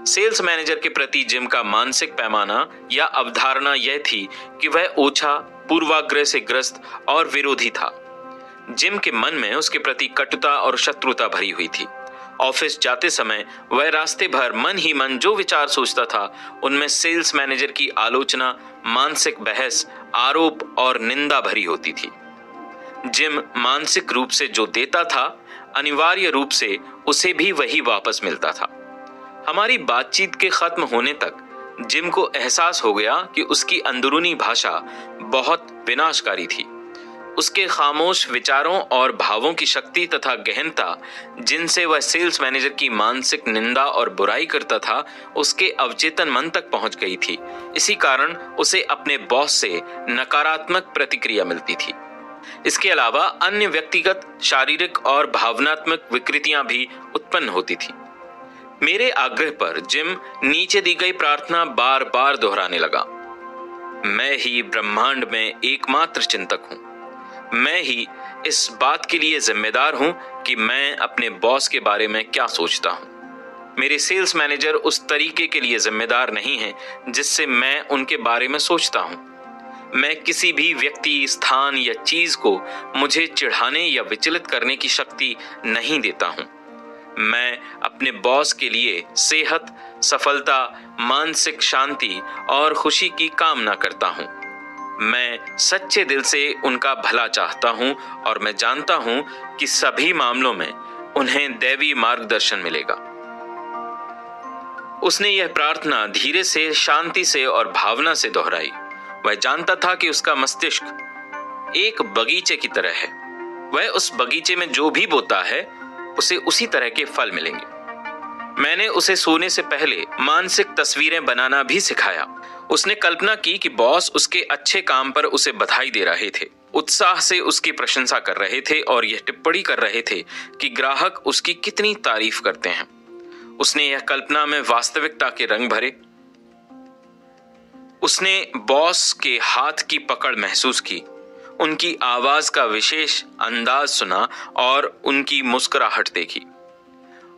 सेल्स मैनेजर के प्रति जिम का मानसिक पैमाना या अवधारणा यह थी कि वह ओछा, पूर्वाग्रह से ग्रस्त और विरोधी था। जिम के मन में उसके प्रति कटुता और शत्रुता भरी हुई थी। ऑफिस जाते समय वह रास्ते भर मन ही मन जो विचार सोचता था, उनमें सेल्स मैनेजर की आलोचना, मानसिक बहस, आरोप और निंदा भरी होती थी। जिम मानसिक रूप से जो देता था, अनिवार्य रूप से उसे भी वही वापस मिलता था। हमारी बातचीत के खत्म होने तक जिम को एहसास हो गया कि उसकी अंदरूनी भाषा बहुत विनाशकारी थी। उसके खामोश विचारों और भावों की शक्ति तथा गहनता, जिनसे वह सेल्स मैनेजर की मानसिक निंदा और बुराई करता था, उसके अवचेतन मन तक पहुंच गई थी। इसी कारण उसे अपने बॉस से नकारात्मक प्रतिक्रिया मिलती थी। इसके अलावा अन्य व्यक्तिगत, शारीरिक और भावनात्मक विकृतियां भी उत्पन्न होती थी। मेरे आग्रह पर जिम नीचे दी गई प्रार्थना बार बार दोहराने लगा। मैं ही ब्रह्मांड में एकमात्र चिंतक हूं। मैं ही इस बात के लिए जिम्मेदार हूं कि मैं अपने बॉस के बारे में क्या सोचता हूं। मेरे सेल्स मैनेजर उस तरीके के लिए जिम्मेदार नहीं हैं जिससे मैं उनके बारे में सोचता हूं। मैं किसी भी व्यक्ति, स्थान या चीज को मुझे चिढ़ाने या विचलित करने की शक्ति नहीं देता हूं। मैं अपने बॉस के लिए सेहत, सफलता, मानसिक शांति और खुशी की कामना करता हूं। मैं सच्चे दिल से उनका भला चाहता हूं और मैं जानता हूं कि सभी मामलों में उन्हें दैवी मार्गदर्शन मिलेगा। उसने यह प्रार्थना धीरे से, शांति से और भावना से दोहराई। वह जानता था कि उसका मस्तिष्क एक बगीचे की तरह है। वह उस बगीचे में जो भी बोता है उसे उसी तरह के फल मिलेंगे। मैंने उसे सोने से पहले मानसिक तस्वीरें बनाना भी सिखाया। उसने कल्पना की कि बॉस उसके अच्छे काम पर उसे बधाई दे रहे थे, उत्साह से उसकी प्रशंसा कर रहे थे और यह टिप्पणी कर रहे थे कि ग्राहक उसकी कितनी तारीफ करते हैं। उसने यह कल्पना में वास्तविकता के रंग भरे। उसने बॉस के हाथ की पकड़ महसूस की, उनकी आवाज का विशेष अंदाज सुना और उनकी मुस्कुराहट देखी।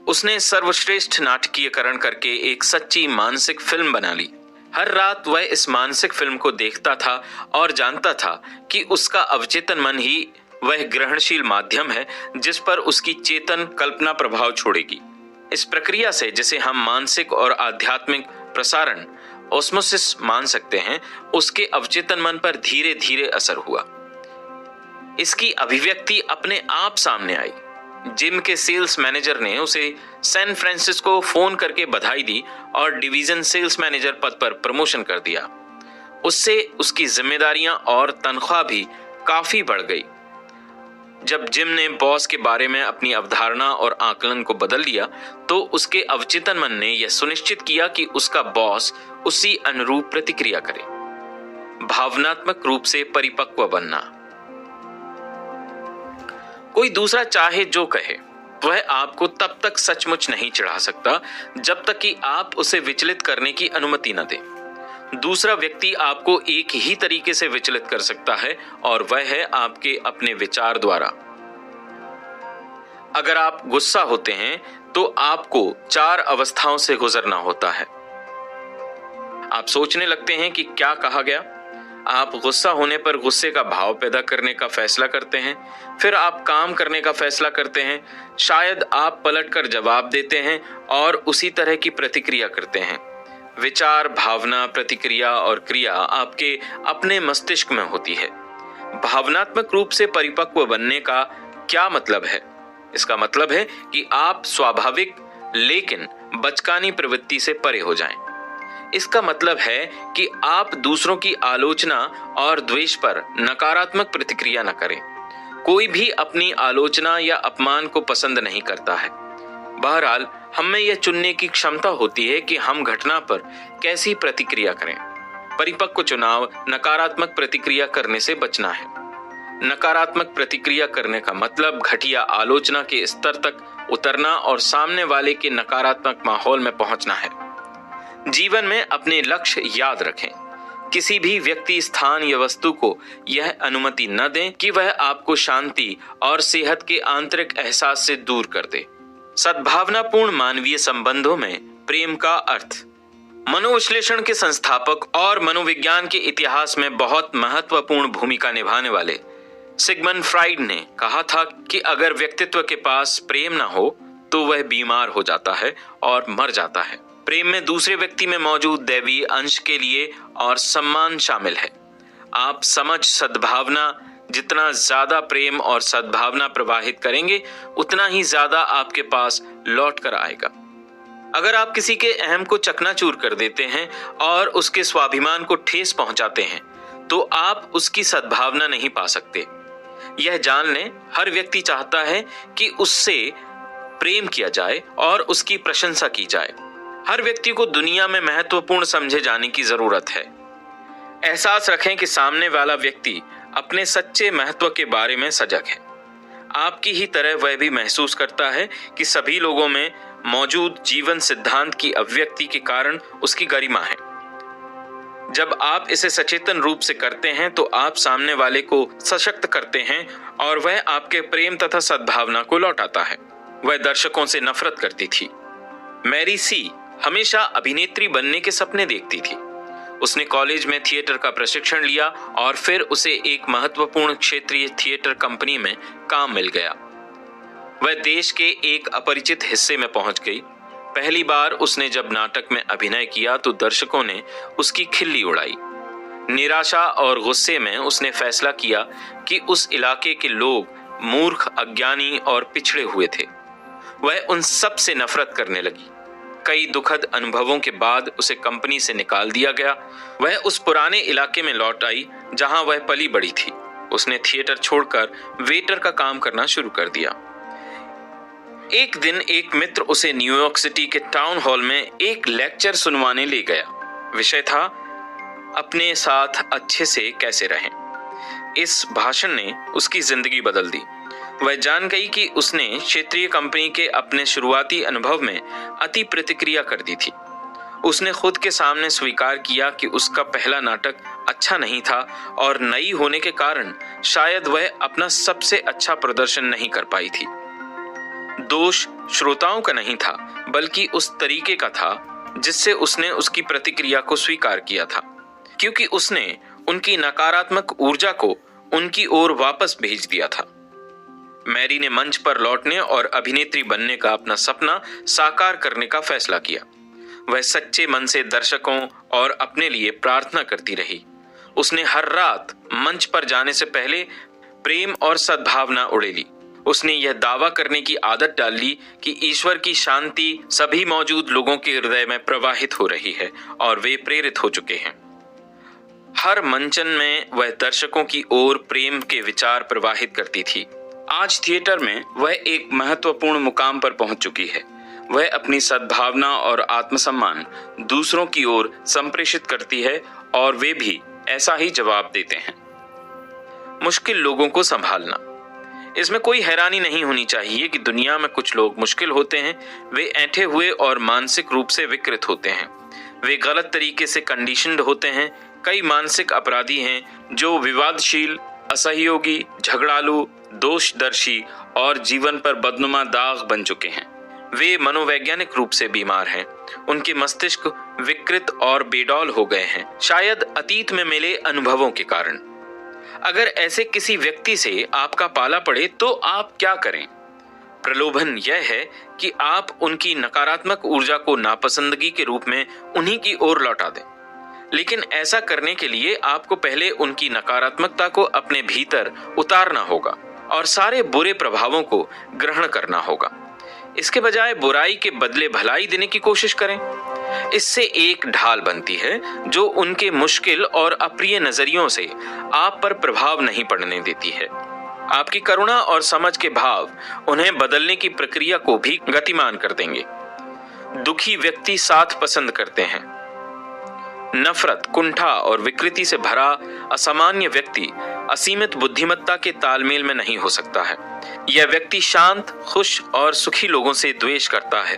उसने सर्वश्रेष्ठ नाटकीयकरण करके एक सच्ची मानसिक फिल्म बना ली। हर रात वह इस मानसिक फिल्म को देखता था और जानता था कि उसका अवचेतन मन ही वह ग्रहणशील माध्यम है जिस पर उसकी चेतन कल्पना प्रभाव छोड़ेगी। इस प्रक्रिया से, जिसे हम मानसिक और आध्यात्मिक प्रसारण ऑस्मोसिस मान सकते हैं, उसके अवचेतन मन पर धीरे धीरे असर हुआ। इसकी अभिव्यक्ति अपने आप सामने आई। जिम के सेल्स मैनेजर ने उसे सैन फ्रांसिस्को फोन करके बधाई दी और डिवीजन सेल्स मैनेजर पद पर प्रमोशन कर दिया। उससे उसकी जिम्मेदारियां और तनख्वाह भी काफी बढ़ गई। जब जिम ने बॉस के बारे में अपनी अवधारणा और आकलन को बदल दिया तो उसके अवचेतन मन ने यह सुनिश्चित किया कि उसका बॉस उसी अनुरूप प्रतिक्रिया करे। भावनात्मक रूप से परिपक्व बनना। कोई दूसरा चाहे जो कहे, वह आपको तब तक सचमुच नहीं चिढ़ा सकता जब तक कि आप उसे विचलित करने की अनुमति न दें। दूसरा व्यक्ति आपको एक ही तरीके से विचलित कर सकता है और वह है आपके अपने विचार द्वारा। अगर आप गुस्सा होते हैं तो आपको 4 अवस्थाओं से गुजरना होता है। आप सोचने लगते हैं कि क्या कहा गया। आप गुस्सा होने पर गुस्से का भाव पैदा करने का फैसला करते हैं। फिर आप काम करने का फैसला करते हैं। शायद आप पलटकर जवाब देते हैं और उसी तरह की प्रतिक्रिया करते हैं। विचार, भावना, प्रतिक्रिया और क्रिया आपके अपने मस्तिष्क में होती है। भावनात्मक रूप से परिपक्व बनने का क्या मतलब है? इसका मतलब है कि आप स्वाभाविक लेकिन बचकानी प्रवृत्ति से परे हो जाएं। इसका मतलब है कि आप दूसरों की आलोचना और द्वेष पर नकारात्मक प्रतिक्रिया न करें। कोई भी अपनी आलोचना या अपमान को पसंद नहीं करता है। बहरहाल, हमें यह चुनने की क्षमता होती है कि हम घटना पर कैसी प्रतिक्रिया करें। परिपक्व चुनाव नकारात्मक प्रतिक्रिया करने से बचना है। नकारात्मक प्रतिक्रिया करने का मतलब घटिया आलोचना के स्तर तक उतरना और सामने वाले के नकारात्मक माहौल में पहुंचना है। जीवन में अपने लक्ष्य याद रखें। किसी भी व्यक्ति, स्थान या वस्तु को यह अनुमति न दें कि वह आपको शांति और सेहत के आंतरिक एहसास से दूर कर दे। सद्भावनापूर्ण मानवीय संबंधों में प्रेम का अर्थ। मनोविश्लेषण के संस्थापक और मनोविज्ञान के इतिहास में बहुत महत्वपूर्ण भूमिका निभाने वाले सिगमंड फ्राइड ने कहा था कि अगर व्यक्तित्व के पास प्रेम न हो तो वह बीमार हो जाता है और मर जाता है। प्रेम में दूसरे व्यक्ति में मौजूद दैवी अंश के लिए और सम्मान शामिल है। आप समझ, सद्भावना, जितना ज्यादा प्रेम और सद्भावना प्रवाहित करेंगे उतना ही ज्यादा आपके पास लौट कर आएगा। अगर आप किसी के अहम को चकनाचूर कर देते हैं और उसके स्वाभिमान को ठेस पहुंचाते हैं तो आप उसकी सद्भावना नहीं पा सकते। यह जान लें, हर व्यक्ति चाहता है कि उससे प्रेम किया जाए और उसकी प्रशंसा की जाए। हर व्यक्ति को दुनिया में महत्वपूर्ण समझे जाने की जरूरत है। एहसास रखें कि सामने वाला व्यक्ति अपने सच्चे महत्व के बारे में सजग है। आपकी ही तरह वह भी महसूस करता है कि सभी लोगों में मौजूद जीवन सिद्धांत की अभिव्यक्ति के कारण उसकी गरिमा है। जब आप इसे सचेतन रूप से करते हैं तो आप सामने वाले को सशक्त करते हैं और वह आपके प्रेम तथा सद्भावना को लौटाता है। वह दर्शकों से नफरत करती थी। मैरी सी हमेशा अभिनेत्री बनने के सपने देखती थी। उसने कॉलेज में थिएटर का प्रशिक्षण लिया और फिर उसे एक महत्वपूर्ण क्षेत्रीय थिएटर कंपनी में काम मिल गया। वह देश के एक अपरिचित हिस्से में पहुंच गई। पहली बार उसने जब नाटक में अभिनय किया तो दर्शकों ने उसकी खिल्ली उड़ाई। निराशा और गुस्से में उसने फैसला किया कि उस इलाके के लोग मूर्ख, अज्ञानी और पिछड़े हुए थे। वह उन सब से नफरत करने लगी। कई दुखद अनुभवों के बाद उसे कंपनी से निकाल दिया गया। वह उस पुराने इलाके में लौट आई जहां वह पली बड़ी थी। उसने थिएटर छोड़कर वेटर का काम करना शुरू कर दिया। एक दिन एक मित्र उसे न्यूयॉर्क सिटी के टाउन हॉल में एक लेक्चर सुनवाने ले गया। विषय था अपने साथ अच्छे से कैसे रहें। इस भाषण ने उसकी जिंदगी बदल दी। वह जान गई कि उसने क्षेत्रीय कंपनी के अपने शुरुआती अनुभव में अति प्रतिक्रिया कर दी थी। उसने खुद के सामने स्वीकार किया कि उसका पहला नाटक अच्छा नहीं था और नई होने के कारण शायद वह अपना सबसे अच्छा प्रदर्शन नहीं कर पाई थी। दोष श्रोताओं का नहीं था, बल्कि उस तरीके का था जिससे उसने उसकी प्रतिक्रिया को स्वीकार किया था, क्योंकि उसने उनकी नकारात्मक ऊर्जा को उनकी ओर वापस भेज दिया था। मैरी ने मंच पर लौटने और अभिनेत्री बनने का अपना सपना साकार करने का फैसला किया। वह सच्चे मन से दर्शकों और अपने लिए प्रार्थना करती रही। उसने हर रात मंच पर जाने से पहले प्रेम और सद्भावना उड़ेली। उसने यह दावा करने की आदत डाल ली कि ईश्वर की शांति सभी मौजूद लोगों के हृदय में प्रवाहित हो रही है और वे प्रेरित हो चुके हैं। हर मंचन में वह दर्शकों की ओर प्रेम के विचार प्रवाहित करती थी। आज थिएटर में वह एक महत्वपूर्ण मुकाम पर पहुंच चुकी है। वह अपनी सद्भावना और आत्मसम्मान दूसरों की ओर संप्रेषित करती है और वे भी ऐसा ही जवाब देते हैं। मुश्किल लोगों को संभालना। इसमें कोई हैरानी नहीं होनी चाहिए कि दुनिया में कुछ लोग मुश्किल होते हैं। वे ऐंठे हुए और मानसिक रूप से विकृत होते हैं। वे गलत तरीके से कंडीशन्ड होते हैं। कई मानसिक अपराधी हैं जो विवादशील, असहयोगी, झगड़ालू, दोषदर्शी और जीवन पर बदनुमा दाग बन चुके हैं। वे मनोवैज्ञानिक रूप से बीमार हैं। उनके मस्तिष्क विकृत और बेडौल हो गए हैं, शायद अतीत में मिले अनुभवों के कारण। अगर ऐसे किसी व्यक्ति से आपका पाला पड़े तो आप क्या करें? प्रलोभन यह है कि आप उनकी नकारात्मक ऊर्जा को नापसंदगी के रूप में उन्हीं की ओर लौटा दें। लेकिन ऐसा करने के लिए आपको पहले उनकी नकारात्मकता को अपने भीतर उतारना होगा और सारे बुरे प्रभावों को ग्रहण करना होगा। इसके बजाय बुराई के बदले भलाई देने की कोशिश करें। इससे एक ढाल बनती है जो उनके मुश्किल और अप्रिय नजरियों से आप पर प्रभाव नहीं पड़ने देती है। आपकी करुणा और समझ के भाव उन्हें बदलने की प्रक्रिया को भी गतिमान कर देंगे। दुखी व्यक्ति साथ पसंद करते हैं। नफरत, कुंठा और विकृति से भरा असामान्य व्यक्ति असीमित बुद्धिमत्ता के तालमेल में नहीं हो सकता है। यह व्यक्ति शांत, खुश और सुखी लोगों से द्वेष करता है।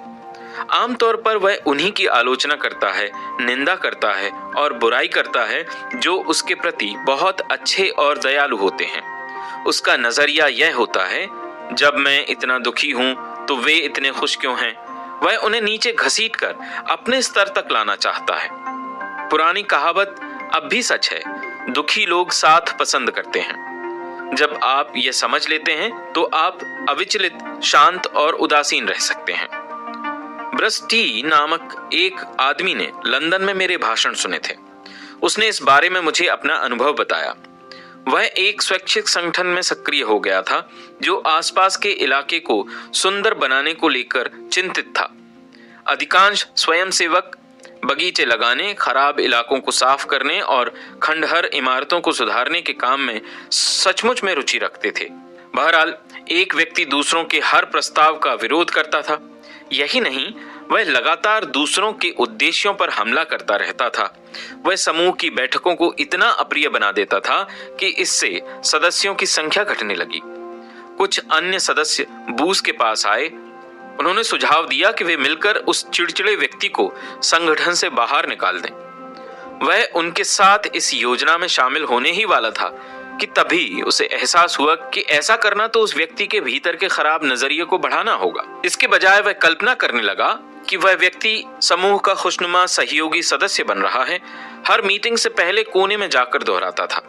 आमतौर पर वह उन्हीं की आलोचना करता है, निंदा करता है और बुराई करता है जो उसके प्रति बहुत अच्छे और दयालु होते हैं। उसका नजरिया यह होता है, जब मैं इतना दुखी हूं तो वे इतने खुश क्यों हैं? वह उन्हें नीचे घसीटकर अपने स्तर तक लाना चाहता है। पुरानी कहावत अब भी सच है, दुखी लोग साथ पसंद करते हैं। जब आप ये समझ लेते हैं तो आप अविचलित, शांत और उदासीन रह सकते हैं। ब्रस टी नामक एक आदमी ने लंदन में मेरे भाषण सुने थे। उसने इस बारे में मुझे अपना अनुभव बताया। वह एक स्वैच्छिक संगठन में सक्रिय हो गया था जो आसपास के इलाके को सुंदर बनाने को लेकर चिंतित था। अधिकांश स्वयंसेवक बगीचे लगाने, खराब इलाकों को साफ करने और खंडहर इमारतों को सुधारने के काम में सचमुच में रुचि रखते थे। बहरहाल, एक व्यक्ति दूसरों के हर प्रस्ताव का विरोध करता था। यही नहीं, वह लगातार दूसरों के उद्देश्यों पर हमला करता रहता था। वह समूह की बैठकों को इतना अप्रिय बना देता था कि इससे सदस्यों की संख्या घटने लगी। कुछ अन्य सदस्य बूस के पास आए। उन्होंने सुझाव दिया कि वे मिलकर उस चिड़चिड़े व्यक्ति को संगठन से बाहर निकाल दें। वह उनके साथ इस योजना में शामिल होने ही वाला था कि तभी उसे एहसास हुआ कि ऐसा करना तो उस व्यक्ति के भीतर के खराब नजरिए को बढ़ाना होगा। इसके बजाय वह कल्पना करने लगा कि वह व्यक्ति समूह का खुशनुमा सहयोगी सदस्य बन रहा है। हर मीटिंग से पहले कोने में जाकर दोहराता था,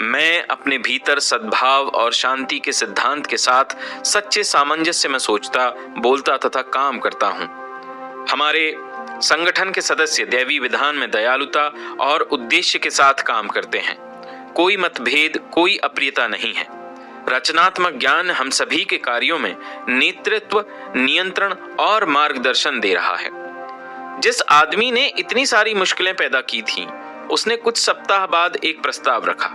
मैं अपने भीतर सद्भाव और शांति के सिद्धांत के साथ सच्चे सामंजस्य में सोचता, बोलता तथा काम करता हूं। हमारे संगठन के सदस्य दैवी विधान में दयालुता और उद्देश्य के साथ काम करते हैं। कोई मतभेद, कोई अप्रियता नहीं है। रचनात्मक ज्ञान हम सभी के कार्यों में नेतृत्व, नियंत्रण और मार्गदर्शन दे रहा है। जिस आदमी ने इतनी सारी मुश्किलें पैदा की थीं, उसने कुछ सप्ताह बाद एक प्रस्ताव रखा।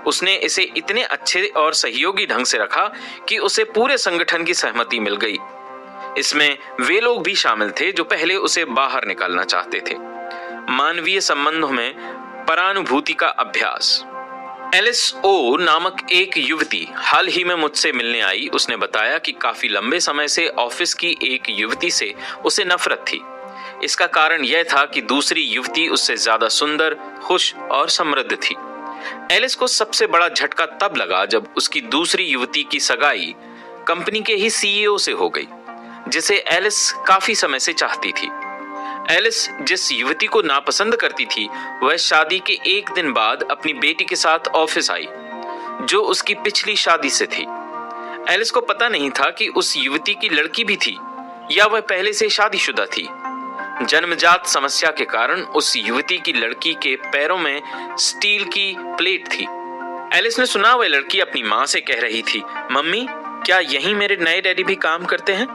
उसने इसे इतने अच्छे और सहयोगी ढंग से रखा कि उसे पूरे संगठन की सहमति मिल गई। इसमें वे लोग भी शामिल थे जो पहले उसे बाहर निकालना चाहते थे। मानवीय संबंधों में परानुभूति का अभ्यास। एलिस ओ नामक एक युवती हाल ही में मुझसे मिलने आई। उसने बताया कि काफी लंबे समय से ऑफिस की एक युवती से उसे नफरत थी। इसका कारण यह था कि दूसरी युवती उससे ज्यादा सुंदर, खुश और समृद्ध थी। एलिस को सबसे बड़ा झटका तब लगा जब उसकी दूसरी युवती की सगाई कंपनी के ही सीईओ से हो गई, जिसे एलिस काफी समय से चाहती थी। एलिस जिस युवती को नापसंद करती थी, वह शादी के एक दिन बाद अपनी बेटी के साथ ऑफिस आई, जो उसकी पिछली शादी से थी। एलिस को पता नहीं था कि उस युवती की लड़की भी थी या वह पहले से शादीशुदा थी। जन्मजात समस्या के कारण उस युवती की लड़की के पैरों में स्टील की प्लेट थी। एलिस ने सुना वह लड़की अपनी माँ से कह रही थी, मम्मी, क्या यहीं मेरे नए डैडी भी काम करते हैं?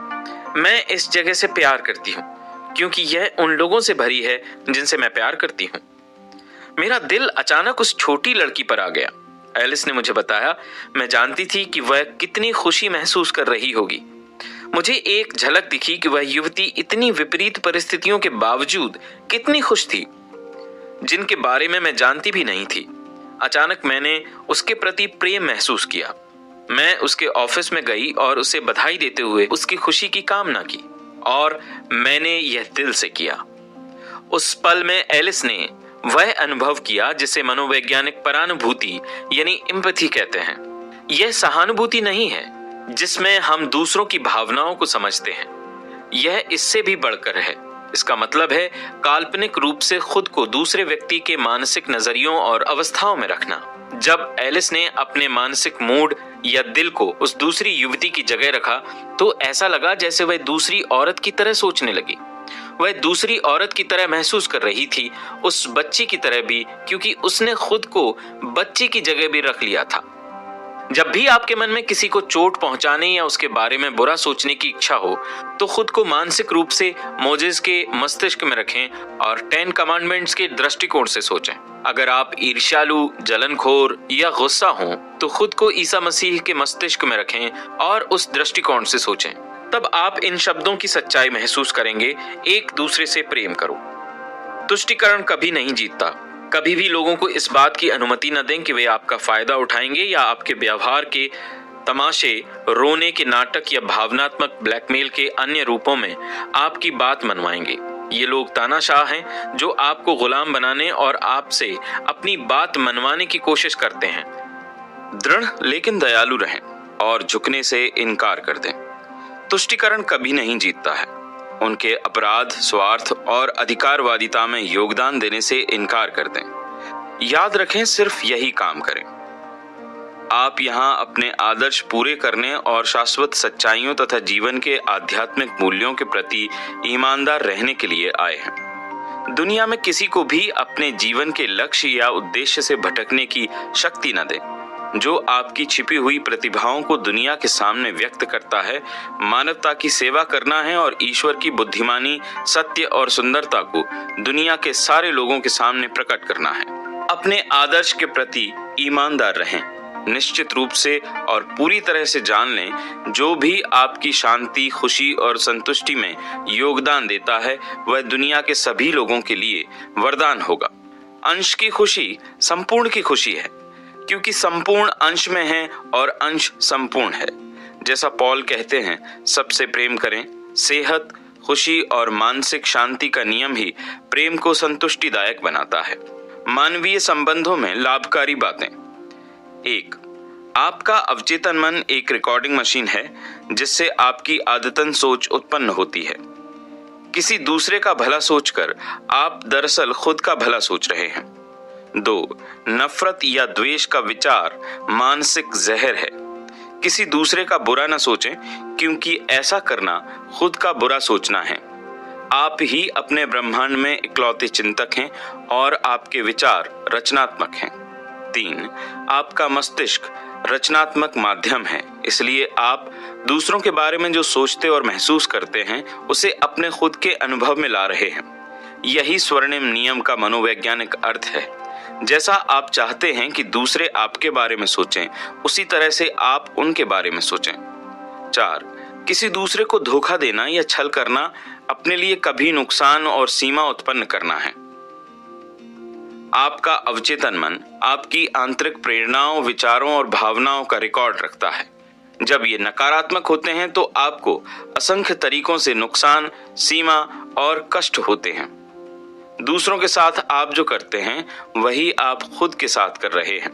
मैं इस जगह से प्यार करती हूँ क्योंकि यह उन लोगों से भरी है जिनसे मैं प्यार करती हूँ। मेरा दिल अचानक उस छोटी लड़की पर आ गया। एलिस ने मुझे बताया, मैं जानती थी कि वह कितनी खुशी महसूस कर रही होगी। मुझे एक झलक दिखी कि वह युवती इतनी विपरीत परिस्थितियों के बावजूद कितनी खुश थी, जिनके बारे में मैं जानती भी नहीं थी। अचानक मैंने उसके प्रति प्रेम महसूस किया। मैं उसके ऑफिस में गई और उसे बधाई देते हुए उसकी खुशी की कामना की, और मैंने यह दिल से किया। उस पल में एलिस ने वह अनुभव किया जिसे मनोवैज्ञानिक परानुभूति यानी एम्पैथी कहते हैं। यह सहानुभूति नहीं है जिसमें हम दूसरों की भावनाओं को समझते हैं, यह इससे भी बढ़कर है। इसका मतलब है काल्पनिक रूप से खुद को दूसरे व्यक्ति के मानसिक नजरियों और अवस्थाओं में रखना। जब एलिस ने अपने मानसिक मूड या दिल को उस दूसरी युवती की जगह रखा, तो ऐसा लगा जैसे वह दूसरी औरत की तरह सोचने लगी। वह दूसरी औरत की तरह महसूस कर रही थी, उस बच्ची की तरह भी, क्योंकि उसने खुद को बच्ची की जगह भी रख लिया था। जब भी आपके मन में किसी को चोट पहुंचाने या उसके बारे में बुरा सोचने की इच्छा हो, तो खुद को मानसिक रूप से मोजेस के मस्तिष्क में रखें और 10 कमांडमेंट्स के दृष्टिकोण से सोचें। अगर आप ईर्ष्यालु, जलनखोर या गुस्सा हों, तो खुद को ईसा मसीह के मस्तिष्क में रखें और उस दृष्टिकोण से सोचें। तब आप इन शब्दों की सच्चाई महसूस करेंगे, एक दूसरे से प्रेम करो। तुष्टीकरण कभी नहीं जीतता। कभी भी लोगों को इस बात की अनुमति न दें कि वे आपका फायदा उठाएंगे या आपके व्यवहार के तमाशे, रोने के नाटक या भावनात्मक ब्लैकमेल के अन्य रूपों में आपकी बात मनवाएंगे। ये लोग तानाशाह हैं जो आपको गुलाम बनाने और आपसे अपनी बात मनवाने की कोशिश करते हैं। दृढ़ लेकिन दयालु रहें और झुकने से इनकार कर दें। तुष्टीकरण कभी नहीं जीतता है। उनके अपराध, स्वार्थ और अधिकारवादिता में योगदान देने से इनकार कर दें। याद रखें, सिर्फ यही काम करें। आप यहाँ अपने आदर्श पूरे करने और शाश्वत सच्चाइयों तथा जीवन के आध्यात्मिक मूल्यों के प्रति ईमानदार रहने के लिए आए हैं। दुनिया में किसी को भी अपने जीवन के लक्ष्य या उद्देश्य से भटकने की शक्ति न दें। जो आपकी छिपी हुई प्रतिभाओं को दुनिया के सामने व्यक्त करता है, मानवता की सेवा करना है और ईश्वर की बुद्धिमानी, सत्य और सुंदरता को दुनिया के सारे लोगों के सामने प्रकट करना है। अपने आदर्श के प्रति ईमानदार रहें। निश्चित रूप से और पूरी तरह से जान लें, जो भी आपकी शांति, खुशी और संतुष्टि में योगदान देता है, वह दुनिया के सभी लोगों के लिए वरदान होगा। अंश की खुशी संपूर्ण की खुशी है, क्योंकि संपूर्ण अंश में है और अंश संपूर्ण है। जैसा पॉल कहते हैं, सबसे प्रेम करें। सेहत, खुशी और मानसिक शांति का नियम ही प्रेम को संतुष्टिदायक बनाता है। मानवीय संबंधों में लाभकारी बातें। 1. आपका अवचेतन मन एक रिकॉर्डिंग मशीन है जिससे आपकी आदतन सोच उत्पन्न होती है। किसी दूसरे का भला सोचकर आप दरअसल खुद का भला सोच रहे हैं। 2. नफरत या द्वेष का विचार मानसिक जहर है। किसी दूसरे का बुरा न सोचें, क्योंकि ऐसा करना खुद का बुरा सोचना है। आप ही अपने ब्रह्मांड में इकलौते चिंतक हैं और आपके विचार रचनात्मक हैं। 3. आपका मस्तिष्क रचनात्मक माध्यम है, इसलिए आप दूसरों के बारे में जो सोचते और महसूस करते हैं उसे अपने खुद के अनुभव में ला रहे हैं। यही स्वर्णिम नियम का मनोवैज्ञानिक अर्थ है। जैसा आप चाहते हैं कि दूसरे आपके बारे में सोचें, उसी तरह से आप उनके बारे में सोचें। 4. किसी दूसरे को धोखा देना या छल करना अपने लिए कभी नुकसान और सीमा उत्पन्न करना है। आपका अवचेतन मन आपकी आंतरिक प्रेरणाओं, विचारों और भावनाओं का रिकॉर्ड रखता है। जब ये नकारात्मक होते हैं तो आपको असंख्य तरीकों से नुकसान, सीमा और कष्ट होते हैं। दूसरों के साथ आप जो करते हैं वही आप खुद के साथ कर रहे हैं।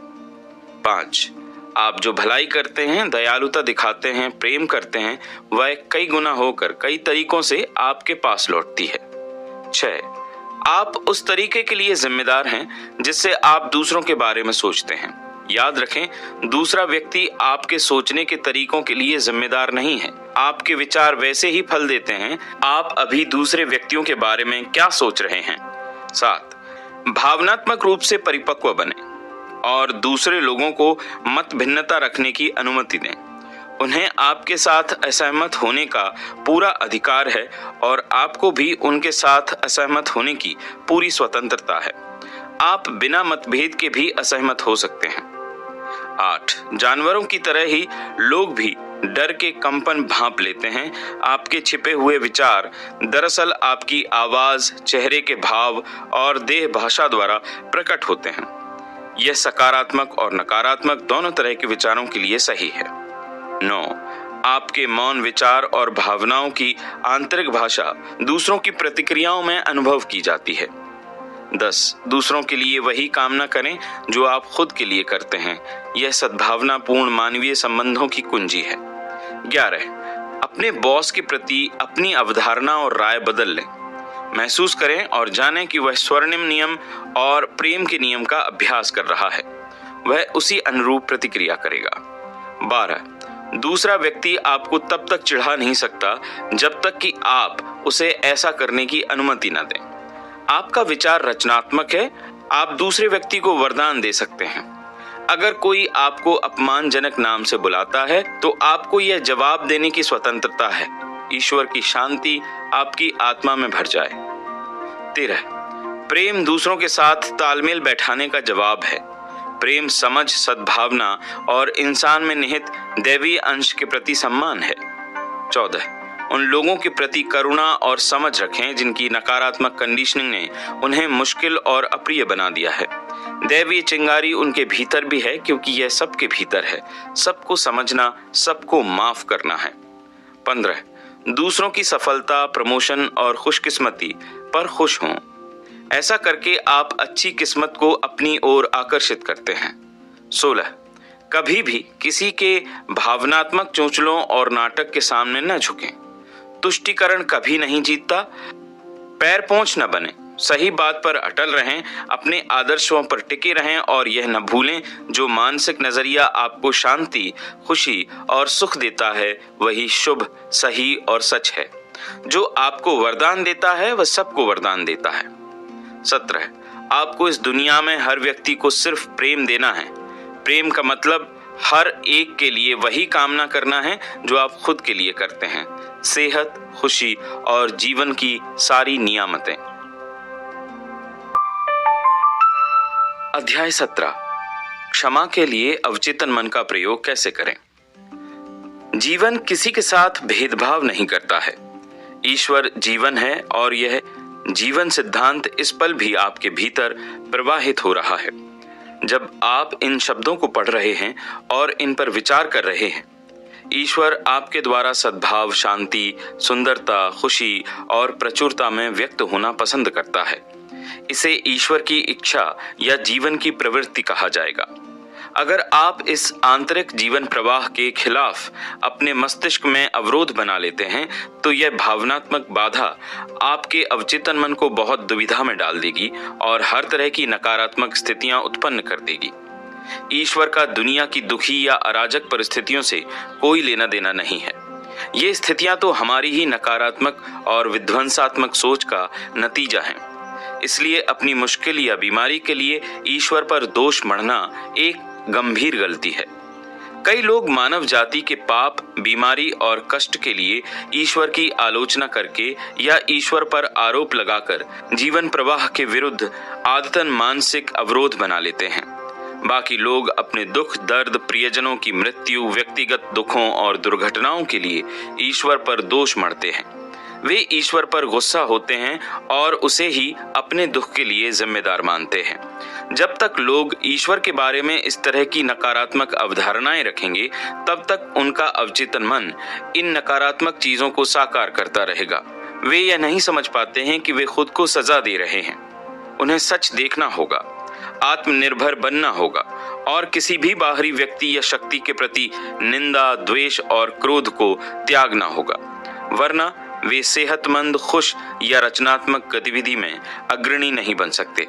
5. आप जो भलाई करते हैं, दयालुता दिखाते हैं, प्रेम करते हैं, वह कई गुना होकर कई तरीकों से आपके पास लौटती है। 6. आप उस तरीके के लिए जिम्मेदार हैं जिससे आप दूसरों के बारे में सोचते हैं। याद रखें, दूसरा व्यक्ति आपके सोचने के तरीकों के लिए जिम्मेदार नहीं है। आपके विचार वैसे ही फल देते हैं आप अभी दूसरे व्यक्तियों के बारे में क्या सोच रहे हैं। 7. भावनात्मक रूप से परिपक्व बने और दूसरे लोगों को मत भिन्नता रखने की अनुमति दें। उन्हें आपके साथ असहमत होने का पूरा अधिकार है और आपको भी उनके साथ असहमत होने की पूरी स्वतंत्रता है। आप बिना मतभेद के भी असहमत हो सकते हैं। 8. जानवरों की तरह ही लोग भी डर के कंपन भांप लेते हैं। आपके छिपे हुए विचार दरअसल आपकी आवाज, चेहरे के भाव और देह भाषा द्वारा प्रकट होते हैं। यह सकारात्मक और नकारात्मक दोनों तरह के विचारों के लिए सही है। 9. आपके मौन विचार और भावनाओं की आंतरिक भाषा दूसरों की प्रतिक्रियाओं में अनुभव की जाती है। 10. दूसरों के लिए वही कामना करें जो आप खुद के लिए करते हैं। यह सद्भावनापूर्ण मानवीय संबंधों की कुंजी है। 11. अपने बॉस के प्रति अपनी अवधारणा और राय बदल लें। महसूस करें और जानें कि वह स्वर्णिम नियम और प्रेम के नियम का अभ्यास कर रहा है। वह उसी अनुरूप प्रतिक्रिया करेगा। 12. दूसरा व्यक्ति आपको तब तक चिढ़ा नहीं सकता जब तक कि आप उसे ऐसा करने की अनुमति न दें। आपका विचार रचनात्मक है। आप दूसरे व्यक्ति को वरदान दे सकते हैं। अगर कोई आपको अपमानजनक नाम से बुलाता है तो आपको यह जवाब देने की स्वतंत्रता है। ईश्वर की शांति आपकी आत्मा में भर जाए। 13. प्रेम दूसरों के साथ तालमेल बैठाने का जवाब है। प्रेम समझ, सद्भावना और इंसान में निहित दैवीय अंश के प्रति सम्मान है। 14. उन लोगों के प्रति करुणा और समझ रखें जिनकी नकारात्मक कंडीशनिंग ने उन्हें मुश्किल और अप्रिय बना दिया है। दैवीय चिंगारी उनके भीतर भी है, क्योंकि यह सबके भीतर है। सबको समझना, सबको माफ करना है। 15. दूसरों की सफलता, प्रमोशन और खुशकिस्मती पर खुश हों। ऐसा करके आप अच्छी किस्मत को अपनी ओर आकर्षित करते हैं। 16. कभी भी किसी के भावनात्मक चोंचलों और नाटक के सामने न झुकें। तुष्टीकरण कभी नहीं जीतता। पैर पोंछ न बने, सही बात पर अटल रहें, अपने आदर्शों पर टिके रहें और यह न भूलें जो मानसिक नजरिया आपको शांति, खुशी और सुख देता है वही शुभ, सही और सच है। जो आपको वरदान देता है वह सबको वरदान देता है। 17. आपको इस दुनिया में हर व्यक्ति को सिर्फ प्रेम देना है। प्रेम का मतलब हर एक के लिए वही कामना करना है जो आप खुद के लिए करते हैं। सेहत, खुशी और जीवन की सारी नियामतें। अध्याय 17. क्षमा के लिए अवचेतन मन का प्रयोग कैसे करें। जीवन किसी के साथ भेदभाव नहीं करता है। ईश्वर जीवन है और यह जीवन सिद्धांत इस पल भी आपके भीतर प्रवाहित हो रहा है। जब आप इन शब्दों को पढ़ रहे हैं और इन पर विचार कर रहे हैं, ईश्वर आपके द्वारा सद्भाव, शांति, सुंदरता, खुशी और प्रचुरता में व्यक्त होना पसंद करता है। इसे ईश्वर की इच्छा या जीवन की प्रवृत्ति कहा जाएगा। अगर आप इस आंतरिक जीवन प्रवाह के खिलाफ अपने मस्तिष्क में अवरोध बना लेते हैं तो यह भावनात्मक बाधा आपके अवचेतन मन को बहुत दुविधा में डाल देगी और हर तरह की नकारात्मक स्थितियां उत्पन्न कर देगी। ईश्वर का दुनिया की दुखी या अराजक परिस्थितियों से कोई लेना देना नहीं है। ये स्थितियां तो हमारी ही नकारात्मक और विध्वंसात्मक सोच का नतीजा हैं। इसलिए अपनी मुश्किल या बीमारी के लिए ईश्वर पर दोष मढ़ना एक गंभीर गलती है। कई लोग मानव जाति के पाप, बीमारी और कष्ट के लिए ईश्वर की आलोचना करके या ईश्वर पर आरोप लगाकर जीवन प्रवाह के विरुद्ध आदतन मानसिक अवरोध बना लेते हैं। बाकी लोग अपने दुख, दर्द, प्रियजनों की मृत्यु, व्यक्तिगत दुखों और दुर्घटनाओं के लिए ईश्वर पर दोष मढ़ते हैं। वे ईश्वर पर गुस्सा होते हैं और उसे ही अपने दुख के लिए जिम्मेदार मानते हैं। जब तक लोग ईश्वर के बारे में इस तरह की नकारात्मक अवधारणाएं रखेंगे, तब तक उनका अवचेतन मन इन नकारात्मक चीजों को साकार करता रहेगा। वे यह नहीं समझ पाते हैं कि वे खुद को सजा दे रहे हैं। उन्हें सच देखना होगा, आत्मनिर्भर बनना होगा और किसी भी बाहरी व्यक्ति या शक्ति के प्रति निंदा, द्वेष और क्रोध को त्यागना होगा, वरना वे सेहतमंद, खुश या रचनात्मक गतिविधि में अग्रणी नहीं बन सकते।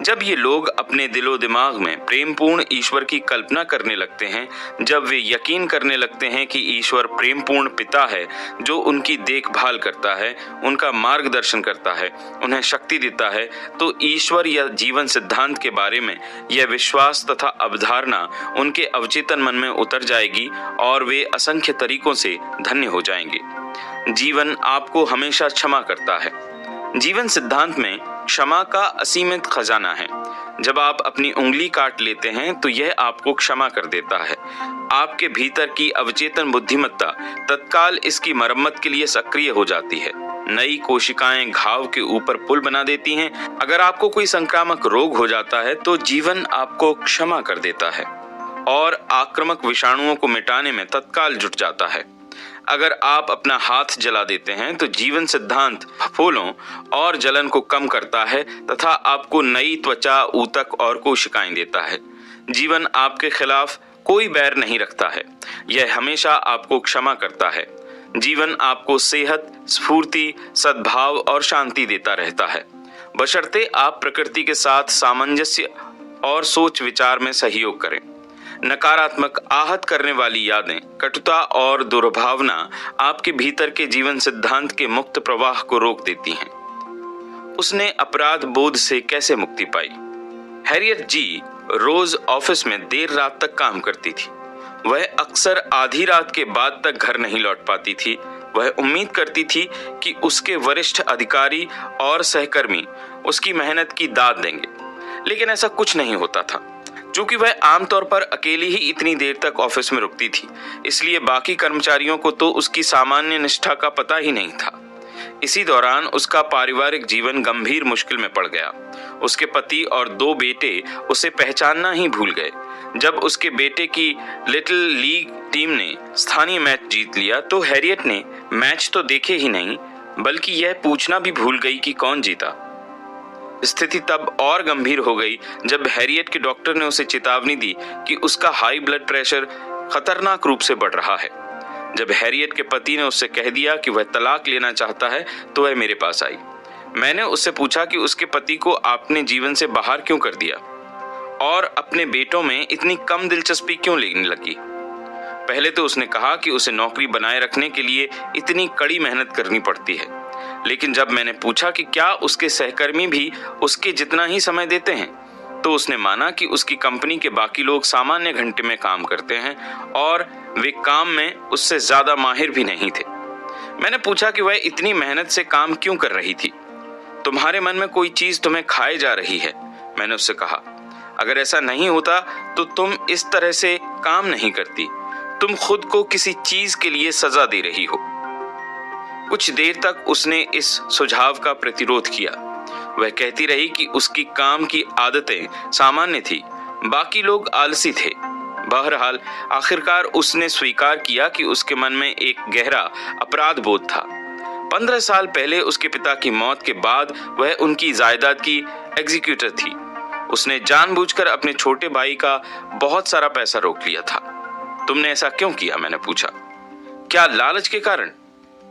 जब ये लोग अपने दिलो दिमाग में प्रेमपूर्ण ईश्वर की कल्पना करने लगते हैं, जब वे यकीन करने लगते हैं कि ईश्वर प्रेमपूर्ण पिता है जो उनकी देखभाल करता है, उनका मार्गदर्शन करता है, उन्हें शक्ति देता है, तो ईश्वर या जीवन सिद्धांत के बारे में यह विश्वास तथा अवधारणा उनके अवचेतन मन में उतर जाएगी और वे असंख्य तरीकों से धन्य हो जाएंगे। जीवन आपको हमेशा क्षमा करता है। जीवन सिद्धांत में क्षमा का असीमित खजाना है। जब आप अपनी उंगली काट लेते हैं तो यह आपको क्षमा कर देता है। आपके भीतर की अवचेतन बुद्धिमत्ता तत्काल इसकी मरम्मत के लिए सक्रिय हो जाती है। नई कोशिकाएं घाव के ऊपर पुल बना देती हैं। अगर आपको कोई संक्रामक रोग हो जाता है तो जीवन आपको क्षमा कर देता है और आक्रामक विषाणुओं को मिटाने में तत्काल जुट जाता है। अगर आप अपना हाथ जला देते हैं तो जीवन सिद्धांत फफोलों और जलन को कम करता है तथा आपको नई त्वचा, ऊतक और कोशिकाएं देता है। जीवन आपके खिलाफ कोई बैर नहीं रखता है, यह हमेशा आपको क्षमा करता है। जीवन आपको सेहत, स्फूर्ति, सद्भाव और शांति देता रहता है, बशर्ते आप प्रकृति के साथ सामंजस्य और सोच विचार में सहयोग करें। नकारात्मक, आहत करने वाली यादें, कटुता और दुर्भावना आपके भीतर के जीवन सिद्धांत के मुक्त प्रवाह को रोक देती हैं। उसने अपराध बोध से कैसे मुक्ति पाई? हैरियट जी रोज ऑफिस में देर रात तक काम करती थी। वह अक्सर आधी रात के बाद तक घर नहीं लौट पाती थी। वह उम्मीद करती थी कि उसके वरिष्ठ अधिकारी और सहकर्मी उसकी मेहनत की दाद देंगे, लेकिन ऐसा कुछ नहीं होता था। चूंकि वह आमतौर पर अकेली ही इतनी देर तक ऑफिस में रुकती थी, इसलिए बाकी कर्मचारियों को तो उसकी सामान्य निष्ठा का पता ही नहीं था। इसी दौरान उसका पारिवारिक जीवन गंभीर मुश्किल में पड़ गया। उसके पति और 2 बेटे उसे पहचानना ही भूल गए। जब उसके बेटे की लिटिल लीग टीम ने स्थानीय मैच जीत लिया तो हैरियट ने मैच तो देखे ही नहीं, बल्कि यह पूछना भी भूल गई कि कौन जीता। स्थिति तब और गंभीर हो गई जब हैरियट के डॉक्टर ने उसे चेतावनी दी कि उसका हाई ब्लड प्रेशर खतरनाक रूप से बढ़ रहा है। जब हैरियट के पति ने उससे कह दिया कि वह तलाक लेना चाहता है तो वह मेरे पास आई। मैंने उससे पूछा कि उसके पति को आपने जीवन से बाहर क्यों कर दिया और अपने बेटों में इतनी कम दिलचस्पी क्यों लेने लगी। पहले तो उसने कहा कि उसे नौकरी बनाए रखने के लिए इतनी कड़ी मेहनत करनी पड़ती है, लेकिन जब मैंने पूछा कि क्या उसके सहकर्मी भी उसके जितना ही समय देते हैं, तो उसने माना कि उसकी कंपनी के बाकी लोग सामान्य घंटे में काम करते हैं और वे काम में उससे ज्यादा माहिर भी नहीं थे। मैंने पूछा कि वह इतनी मेहनत से काम क्यों कर रही थी। तुम्हारे मन में कोई चीज तुम्हें खाए जा रही है, मैंने उससे कहा। अगर ऐसा नहीं होता तो तुम इस तरह से काम नहीं करती। तुम खुद को किसी चीज के लिए सजा दे रही हो। कुछ देर तक उसने इस सुझाव का प्रतिरोध किया। वह कहती रही कि उसकी काम की आदतें सामान्य थी, बाकी लोग आलसी थे। बहरहाल आखिरकार उसने स्वीकार किया कि उसके मन में एक गहरा अपराध बोध था। 15 साल पहले उसके पिता की मौत के बाद वह उनकी जायदाद की एग्जीक्यूटर थी। उसने जानबूझकर अपने छोटे भाई का बहुत सारा पैसा रोक लिया था। तुमने ऐसा क्यों किया? मैंने पूछा। क्या लालच के कारण?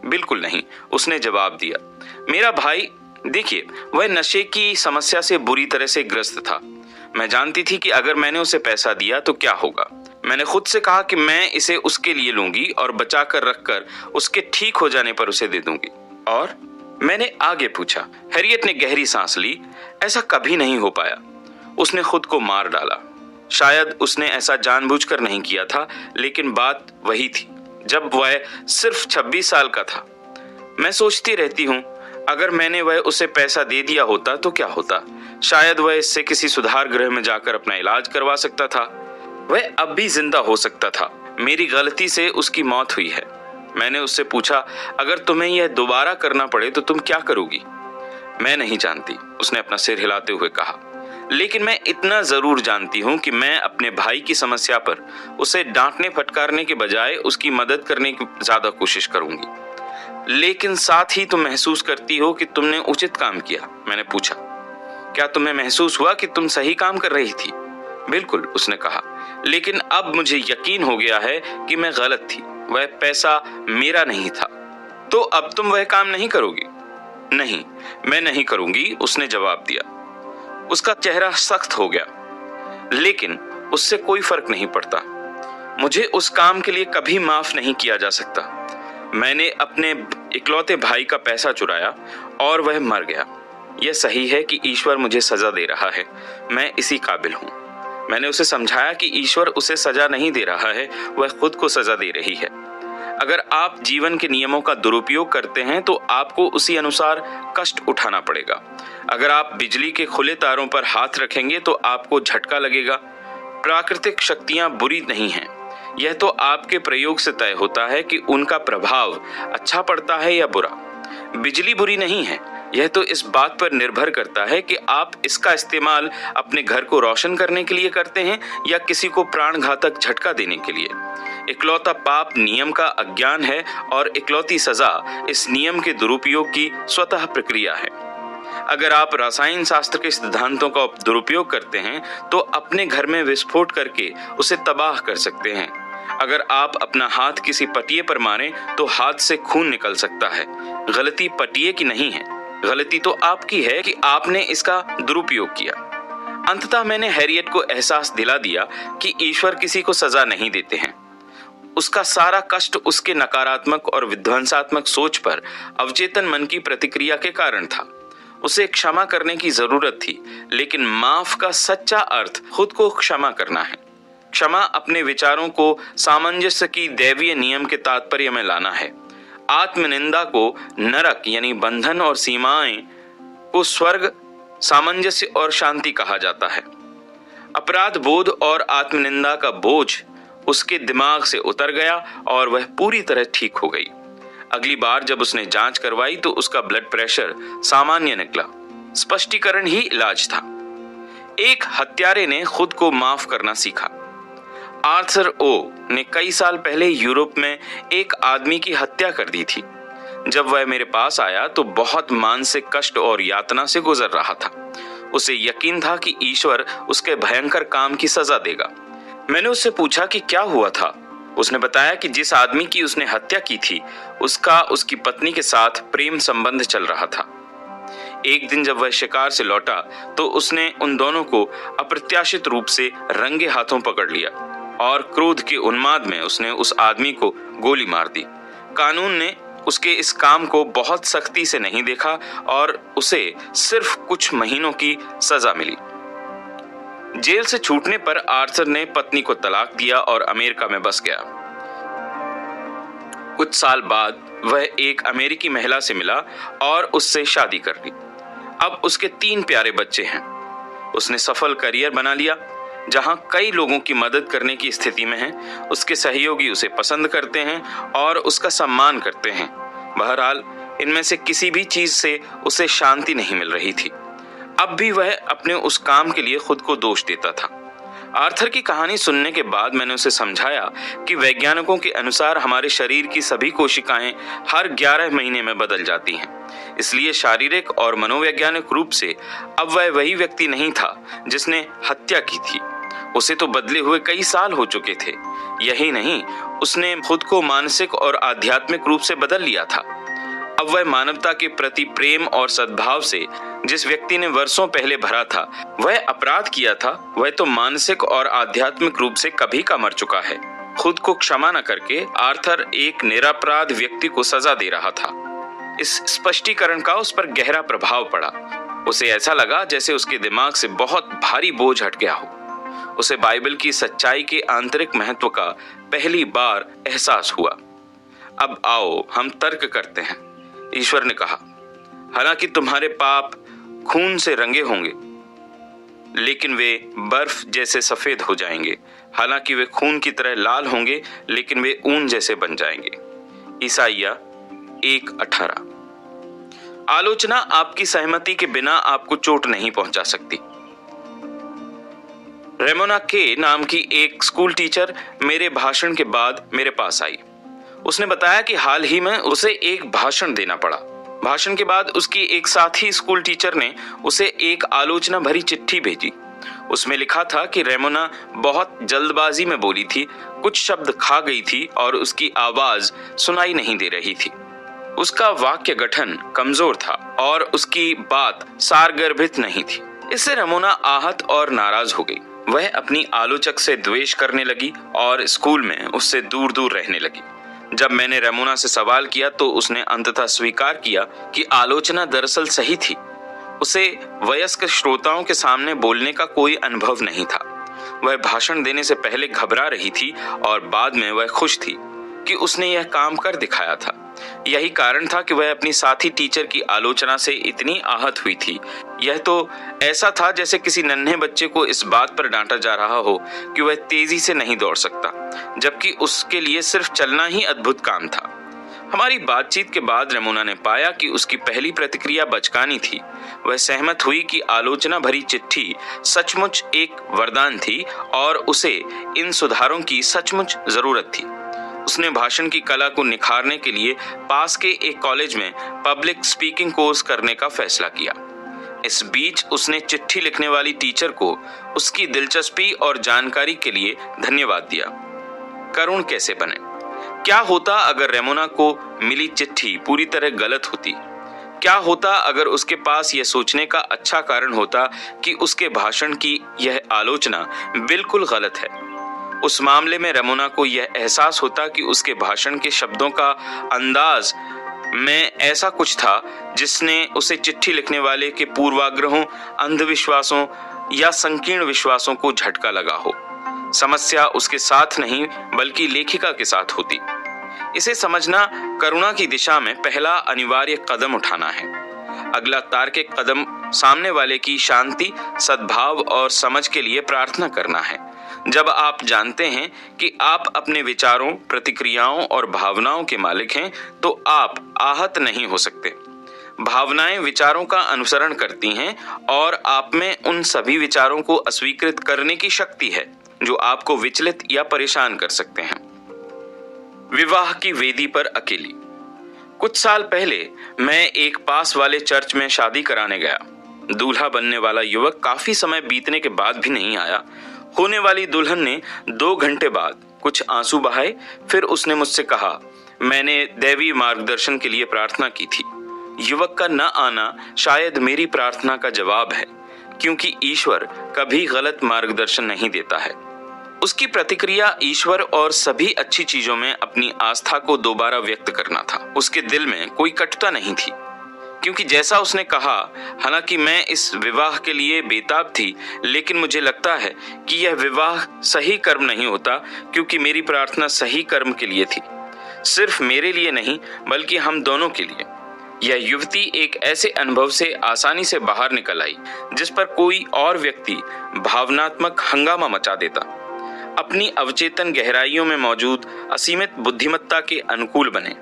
बिल्कुल नहीं, उसने जवाब दिया। मेरा भाई, देखिए, वह नशे की समस्या से बुरी तरह से ग्रस्त था। मैं जानती थी कि अगर मैंने उसे पैसा दिया तो क्या होगा। मैंने खुद से कहा कि मैं इसे उसके लिए लूंगी और बचा कर रखकर उसके ठीक हो जाने पर उसे दे दूंगी। और मैंने आगे पूछा। हैरियट ने गहरी सांस ली। ऐसा कभी नहीं हो पाया। उसने खुद को मार डाला। शायद उसने ऐसा जानबूझकर नहीं किया था, लेकिन बात वही थी जब वह सिर्फ 26 साल का था। मैं सोचती रहती हूँ, अगर मैंने वह उसे पैसा दे दिया होता तो क्या होता? शायद वह इससे किसी सुधार गृह में जाकर अपना इलाज करवा सकता था। वह अब भी जिंदा हो सकता था। मेरी गलती से उसकी मौत हुई है। मैंने उससे पूछा, अगर तुम्हें यह दोबारा करना पड़े तो तुम क्या करोगी? मैं नहीं जानती, उसने अपना सिर हिलाते हुए कहा। लेकिन मैं इतना जरूर जानती हूँ कि मैं अपने भाई की समस्या पर उसे डांटने फटकारने के बजाय उसकी मदद करने की ज्यादा कोशिश करूंगी। लेकिन साथ ही तुम महसूस करती हो कि तुमने उचित काम किया? मैंने पूछा। क्या तुम्हें महसूस हुआ कि तुम सही काम कर रही थी? बिल्कुल, उसने कहा। लेकिन अब मुझे यकीन हो गया है कि मैं गलत थी। वह पैसा मेरा नहीं था। तो अब तुम वह काम नहीं करोगी? नहीं, मैं नहीं करूंगी, उसने जवाब दिया। उसका चेहरा सख्त हो गया। लेकिन उससे कोई फर्क नहीं पड़ता। मुझे उस काम के लिए कभी माफ नहीं किया जा सकता। मैंने अपने इकलौते भाई का पैसा चुराया और वह मर गया। यह सही है कि ईश्वर मुझे सजा दे रहा है। मैं इसी काबिल हूं। मैंने उसे समझाया कि ईश्वर उसे सजा नहीं दे रहा है, वह खुद को सजा दे रही है। अगर आप जीवन के नियमों का दुरुपयोग करते हैं तो आपको उसी अनुसार कष्ट उठाना पड़ेगा। अगर आप बिजली के खुले तारों पर हाथ रखेंगे तो आपको झटका लगेगा। प्राकृतिक शक्तियां बुरी नहीं हैं। यह तो आपके प्रयोग से तय होता है कि उनका प्रभाव अच्छा पड़ता है या बुरा। बिजली बुरी नहीं है। यह तो इस बात पर निर्भर करता है कि आप इसका इस्तेमाल अपने घर को रोशन करने के लिए करते हैं या किसी को प्राणघातक झटका देने के लिए। इकलौता पाप नियम का अज्ञान है और इकलौती सजा इस नियम के दुरुपयोग की स्वतः प्रक्रिया है। अगर आप रसायन शास्त्र के सिद्धांतों का दुरुपयोग करते हैं तो अपने घर में विस्फोट करके उसे तबाह कर सकते हैं। अगर आप अपना हाथ किसी पटिये पर मारें तो हाथ से खून निकल सकता है। गलती पटिये की नहीं है, गलती तो आपकी है कि आपने इसका दुरुपयोग किया। अंततः मैंने हैरियट को एहसास दिला दिया कि ईश्वर किसी को सजा नहीं देते हैं। उसका सारा कष्ट उसके नकारात्मक और विध्वंसात्मक सोच पर अवचेतन मन की प्रतिक्रिया के कारण था। उसे क्षमा करने की जरूरत थी, लेकिन माफ का सच्चा अर्थ खुद को क्षमा करना है। क्षमा अपने विचारों को सामंजस्य की दैवीय नियम के तात्पर्य में लाना है। आत्मनिंदा को नरक यानी बंधन और सीमाएं को स्वर्ग, सामंजस्य और शांति कहा जाता है। अपराध बोध और आत्मनिंदा का बोझ उसके दिमाग से उतर गया और वह पूरी तरह ठीक हो गई। अगली बार जब उसने जांच करवाई तो उसका ब्लड प्रेशर सामान्य निकला। स्पष्टीकरण ही इलाज था। एक हत्यारे ने खुद को माफ करना सीखा। आर्थर ओ ने कई साल पहले यूरोप में एक आदमी की हत्या कर दी थी। जब वह मेरे पास आया तो बहुत मानसिक कष्ट और यातना से गुजर रहा था। उसे यकीन था कि ईश्वर उसके भयंकर काम की सजा देगा। मैंने उससे पूछा कि क्या हुआ था। उसने बताया कि जिस आदमी की उसने हत्या की थी उसका उसकी पत्नी के साथ प्रेम संबंध चल रहा था। एक दिन जब वह शिकार से लौटा तो उसने उन दोनों को अप्रत्याशित रूप से रंगे हाथों पकड़ लिया और क्रोध के उन्माद में उसने उस आदमी को गोली मार दी। कानून ने उसके इस काम को बहुत सख्ती से नहीं देखा और उसे सिर्फ कुछ महीनों की सजा मिली। जेल से छूटने पर आर्थर ने पत्नी को तलाक दिया और अमेरिका में बस गया। कुछ साल बाद वह एक अमेरिकी महिला से मिला और उससे शादी कर ली। अब उसके 3 प्यारे बच्चे हैं। उसने सफल करियर बना लिया जहां कई लोगों की मदद करने की स्थिति में है। उसके सहयोगी उसे पसंद करते हैं और उसका सम्मान करते हैं। बहरहाल इनमें से किसी भी चीज से उसे शांति नहीं मिल रही थी। अब भी वह अपने उस काम के लिए खुद को दोष देता था। आर्थर की कहानी सुनने के बाद मैंने उसे समझाया कि वैज्ञानिकों के अनुसार हमारे शरीर की सभी कोशिकाएं हर 11 महीने में बदल जाती हैं। इसलिए शारीरिक और मनोवैज्ञानिक रूप से अब वह वही व्यक्ति नहीं था जिसने हत्या की थी। उसे तो बदले हुए कई साल हो चुके थे। यही नहीं, उसने खुद को मानसिक और आध्यात्मिक रूप से बदल लिया था। अब वह मानवता के प्रति प्रेम और सद्भाव से जिस व्यक्ति ने वर्षों पहले भरा था, वह अपराध किया था, वह तो मानसिक और आध्यात्मिक रूप से कभी का मर चुका है। खुद को क्षमा न करके आर्थर एक निरपराध व्यक्ति को सजा दे रहा था। इस स्पष्टीकरण का उस पर गहरा प्रभाव पड़ा। उसे ऐसा लगा जैसे उसके दिमाग से बहुत भारी बोझ हट गया हो। उसे बाइबल की सच्चाई के आंतरिक महत्व का पहली बार एहसास हुआ। अब आओ हम तर्क करते हैं, ईश्वर ने कहा। हालांकि तुम्हारे पाप खून से रंगे होंगे, लेकिन वे बर्फ जैसे सफेद हो जाएंगे। हालांकि वे खून की तरह लाल होंगे, लेकिन वे ऊन जैसे बन जाएंगे। ईसाइया 1:18। आलोचना आपकी सहमति के बिना आपको चोट नहीं पहुंचा सकती। रेमोना के नाम की एक स्कूल टीचर मेरे भाषण के बाद मेरे पास आई। उसने बताया कि हाल ही में उसे एक भाषण देना पड़ा। भाषण के बाद उसकी एक साथी स्कूल टीचर ने उसे एक आलोचना भरी चिट्ठी भेजी। उसमें लिखा था कि रेमोना बहुत जल्दबाजी में बोली थी, कुछ शब्द खा गई थी और उसकी आवाज सुनाई नहीं दे रही थी। उसका वाक्य गठन कमजोर था और उसकी बात सारगर्भित नहीं थी। इससे रेमोना आहत और नाराज हो गई। वह अपनी आलोचक से द्वेष करने लगी और स्कूल में उससे दूर दूर रहने लगी। जब मैंने रेमोना से सवाल किया तो उसने अंततः स्वीकार किया कि आलोचना दरअसल सही थी। उसे वयस्क श्रोताओं के सामने बोलने का कोई अनुभव नहीं था। वह भाषण देने से पहले घबरा रही थी और बाद में वह खुश थी कि उसने यह काम कर दिखाया था। यही कारण था कि वह अपनी साथी टीचर की आलोचना से इतनी आहत हुई थी। यह तो ऐसा था जैसे किसी नन्हे बच्चे को इस बात पर डांटा जा रहा हो कि वह तेजी से नहीं दौड़ सकता, जबकि उसके लिए सिर्फ चलना ही अद्भुत काम था। हमारी बातचीत के बाद रेमोना ने पाया कि उसकी पहली प्रतिक्रिया बचकानी थी। वह सहमत हुई कि आलोचना भरी चिट्ठी सचमुच एक वरदान थी और उसे इन सुधारों की सचमुच जरूरत थी। उसने भाषण की कला को निखारने के लिए पास के एक कॉलेज में पब्लिक स्पीकिंग कोर्स करने का फैसला किया। इस बीच उसने चिट्ठी लिखने वाली टीचर को उसकी दिलचस्पी और जानकारी के लिए धन्यवाद दिया। करुण कैसे बने? क्या होता अगर रेमोना को मिली चिट्ठी पूरी तरह गलत होती? क्या होता अगर उसके पास यह सोचने का अच्छा कारण होता कि उसके भाषण की यह आलोचना बिल्कुल गलत है? उस मामले में रेमोना को यह एहसास होता कि उसके भाषण के शब्दों का अंदाज में ऐसा कुछ था जिसने उसे चिट्ठी लिखने वाले के पूर्वाग्रहों, अंधविश्वासों या संकीर्ण विश्वासों को झटका लगा हो। समस्या उसके साथ नहीं बल्कि लेखिका के साथ होती। इसे समझना करुणा की दिशा में पहला अनिवार्य कदम उठाना है। अगला तार्किक कदम सामने वाले की शांति, सद्भाव और समझ के लिए प्रार्थना करना है। जब आप जानते हैं कि आप अपने विचारों, प्रतिक्रियाओं और भावनाओं के मालिक हैं, तो आप आहत नहीं हो सकते। भावनाएं विचारों का अनुसरण करती हैं और आप में उन सभी विचारों को अस्वीकृत करने की शक्ति है जो आपको विचलित या परेशान कर सकते हैं। विवाह की वेदी पर अकेली। कुछ साल पहले मैं एक पास वाले चर्च में शादी कराने गया। दूल्हा बनने वाला युवक काफी समय बीतने के बाद भी नहीं आया। होने वाली दुल्हन ने 2 घंटे बाद कुछ आंसू बहाए। फिर उसने मुझसे कहा, मैंने दैवीय मार्गदर्शन के लिए प्रार्थना की थी। युवक का न आना शायद मेरी प्रार्थना का जवाब है, क्योंकि ईश्वर कभी गलत मार्गदर्शन नहीं देता है। उसकी प्रतिक्रिया ईश्वर और सभी अच्छी चीजों में अपनी आस्था को दोबारा व्यक्त करना था। उसके दिल में कोई कटुता नहीं थी, क्योंकि जैसा उसने कहा, हालांकि मैं इस विवाह के लिए बेताब थी, लेकिन मुझे लगता है कि यह विवाह सही कर्म नहीं होता, क्योंकि मेरी प्रार्थना सही कर्म के लिए थी। सिर्फ मेरे लिए नहीं बल्कि हम दोनों के लिए। यह युवती एक ऐसे अनुभव से आसानी से बाहर निकल आई जिस पर कोई और व्यक्ति भावनात्मक हंगामा मचा देता। अपनी अवचेतन गहराइयों में मौजूद असीमित बुद्धिमत्ता के अनुकूल बने।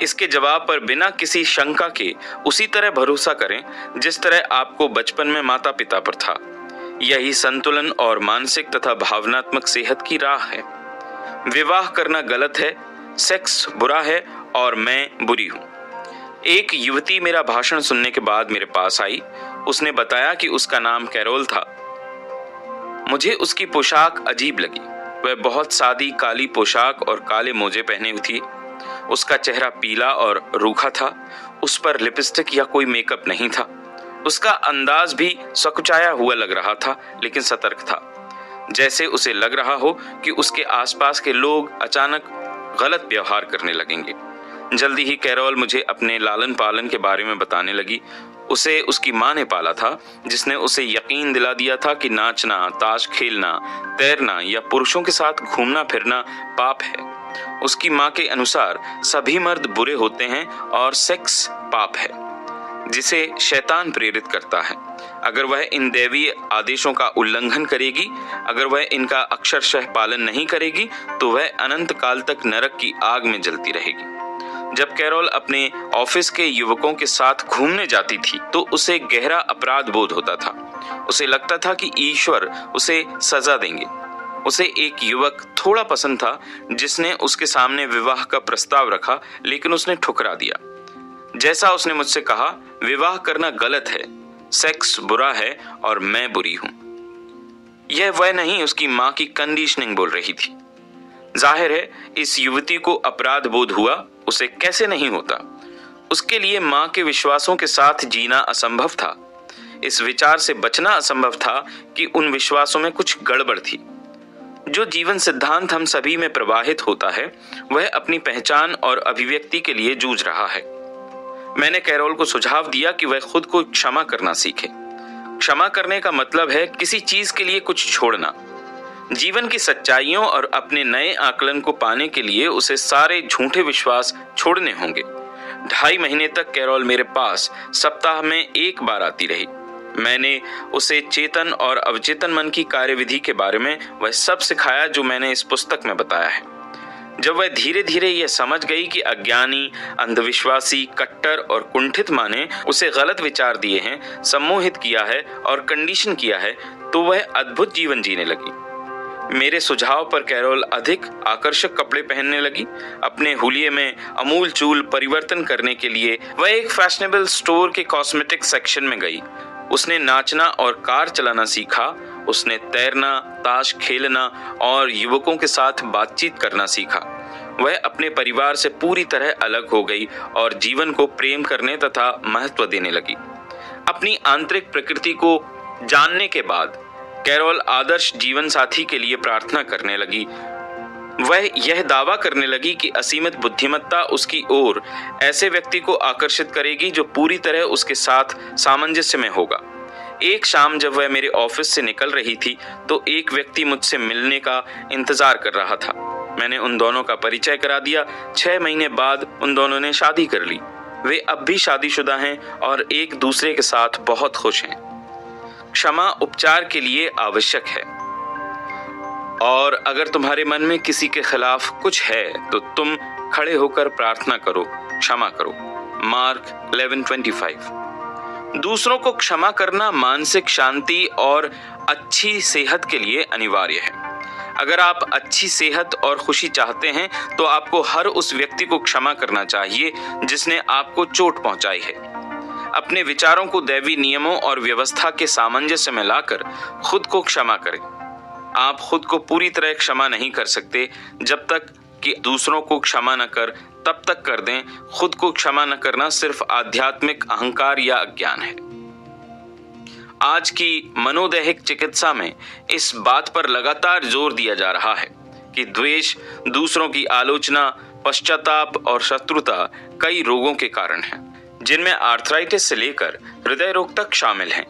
इसके जवाब पर बिना किसी शंका के उसी तरह भरोसा करें जिस तरह आपको बचपन में माता पिता पर था। यही संतुलन और मानसिक तथा भावनात्मक सेहत की राह है। विवाह करना गलत है, सेक्स बुरा है और मैं बुरी हूं। एक युवती मेरा भाषण सुनने के बाद मेरे पास आई। उसने बताया कि उसका नाम कैरोल था। मुझे उसकी पोशाक अजीब लगी। वह बहुत सादी काली पोशाक और काले मोजे पहने हुई थी। उसका चेहरा पीला और रूखा था। उस पर लिपस्टिक या कोई मेकअप नहीं था। उसका अंदाज भी सकुचाया हुआ लग रहा था, लेकिन सतर्क था, जैसे उसे लग रहा हो कि उसके आसपास के लोग अचानक गलत व्यवहार करने लगेंगे। जल्दी ही कैरोल मुझे अपने लालन पालन के बारे में बताने लगी। उसे उसकी माँ ने पाला था, जिसने उसे यकीन दिला दिया था कि नाचना, ताश खेलना, तैरना या पुरुषों के साथ घूमना फिरना पाप है। उसकी माँ के अनुसार सभी मर्द बुरे होते हैं और सेक्स पाप है, जिसे शैतान प्रेरित करता है। अगर वह इन दैवीय आदेशों का उल्लंघन करेगी, अगर वह इनका अक्षरशः पालन नहीं करेगी, तो वह अनंत काल तक नरक की आग में जलती रहेगी। जब कैरोल अपने ऑफिस के युवकों के साथ घूमने जाती थी, तो उसे गहरा अपराध बोध होता था। उसे लगता था कि ईश्वर उसे सजा देंगे। उसे एक युवक थोड़ा पसंद था, जिसने उसके सामने विवाह का प्रस्ताव रखा, लेकिन उसने ठुकरा दिया। जैसा उसने मुझसे कहा, विवाह करना गलत है, सेक्स बुरा है और मैं बुरी हूं। यह वह नहीं, उसकी मां की कंडीशनिंग बोल रही थी। जाहिर है इस युवती को अपराध बोध हुआ। उसे कैसे नहीं होता? उसके लिए मां के विश्वासों के साथ जीना असंभव था। इस विचार से बचना असंभव था कि उन विश्वासों में कुछ गड़बड़ थी। जो जीवन सिद्धांत हम सभी में प्रवाहित होता है, वह अपनी पहचान और अभिव्यक्ति के लिए जूझ रहा है। मैंने कैरोल को सुझाव दिया कि वह खुद को क्षमा करना सीखे। क्षमा करने का मतलब है किसी चीज के लिए कुछ छोड़ना। जीवन की सच्चाइयों और अपने नए आकलन को पाने के लिए उसे सारे झूठे विश्वास छोड़ने होंगे। 2.5 महीने तक कैरोल मेरे पास सप्ताह में 1 बार आती रही। मैंने उसे चेतन और अवचेतन मन की कार्यविधि के बारे में वह सब सिखाया जो मैंने इस पुस्तक में बताया है। जब वह धीरे धीरे यह समझ गई कि अज्ञानी, अंधविश्वासी, कट्टर और कुंठित माँ ने उसे गलत विचार दिए हैं, सम्मोहित किया है और कंडीशन किया है, तो वह अद्भुत जीवन जीने लगी। मेरे सुझाव पर कैरोल अधिक आकर्षक कपड़े पहनने लगी। अपने हुलिये में अमूल चूल परिवर्तन करने के लिए वह एक फैशनेबल स्टोर के कॉस्मेटिक सेक्शन में गई। उसने नाचना और कार चलाना सीखा। उसने तैरना, ताश खेलना और युवकों के साथ बातचीत करना सीखा। वह अपने परिवार से पूरी तरह अलग हो गई और जीवन को प्रेम करने तथा महत्व देने लगी। अपनी आंतरिक प्रकृति को जानने के बाद कैरोल आदर्श जीवन साथी के लिए प्रार्थना करने लगी। वह यह दावा करने लगी कि असीमित बुद्धिमत्ता उसकी ओर ऐसे व्यक्ति को आकर्षित करेगी जो पूरी तरह उसके साथ सामंजस्य में होगा। एक शाम जब वह मेरे ऑफिस से निकल रही थी, तो एक व्यक्ति मुझसे मिलने का इंतजार कर रहा था। मैंने उन दोनों का परिचय करा दिया। 6 महीने बाद उन दोनों ने शादी कर ली। वे अब भी शादीशुदा हैं और एक दूसरे के साथ बहुत खुश हैं। क्षमा उपचार के लिए आवश्यक है, और अगर तुम्हारे मन में किसी के खिलाफ कुछ है तो तुम खड़े होकर प्रार्थना करो, क्षमा करो। मार्क 11:25। दूसरों को क्षमा करना मानसिक शांति और अच्छी सेहत के लिए अनिवार्य है। अगर आप अच्छी सेहत और खुशी चाहते हैं, तो आपको हर उस व्यक्ति को क्षमा करना चाहिए जिसने आपको चोट पहुंचाई है। अपने विचारों को दैवी नियमों और व्यवस्था के सामंजस्य में लाकर खुद को क्षमा करें। आप खुद को पूरी तरह क्षमा नहीं कर सकते जब तक कि दूसरों को क्षमा न कर तब तक कर दें। खुद को क्षमा न करना सिर्फ आध्यात्मिक अहंकार या अज्ञान है। आज की मनोदैहिक चिकित्सा में इस बात पर लगातार जोर दिया जा रहा है कि द्वेष, दूसरों की आलोचना, पश्चाताप और शत्रुता कई रोगों के कारण है, जिनमें आर्थराइटिस से लेकर हृदय रोग तक शामिल हैं।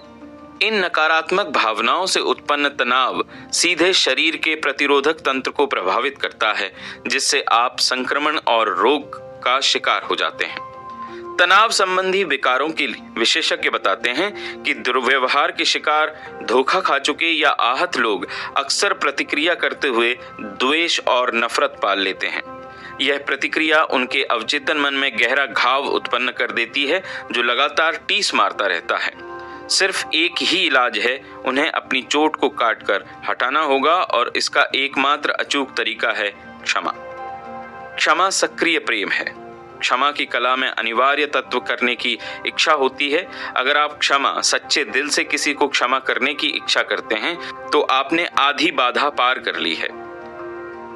इन नकारात्मक भावनाओं से उत्पन्न तनाव सीधे शरीर के प्रतिरोधक तंत्र को प्रभावित करता है, जिससे आप संक्रमण और रोग का शिकार हो जाते हैं। तनाव संबंधी विकारों के विशेषज्ञ बताते हैं कि दुर्व्यवहार के शिकार, धोखा खा चुके या आहत लोग अक्सर प्रतिक्रिया करते हुए द्वेष और नफरत पाल लेते हैं। यह प्रतिक्रिया उनके अवचेतन मन में गहरा घाव उत्पन्न कर देती है, जो लगातार टीस मारता रहता है। सिर्फ एक ही इलाज है, उन्हें अपनी चोट को काटकर हटाना होगा और इसका एकमात्र अचूक तरीका है क्षमा। क्षमा सक्रिय प्रेम है। क्षमा की कला में अनिवार्य तत्व करने की इच्छा होती है। अगर आप क्षमा सच्चे दिल से किसी को क्षमा करने की इच्छा करते हैं तो आपने आधी बाधा पार कर ली है।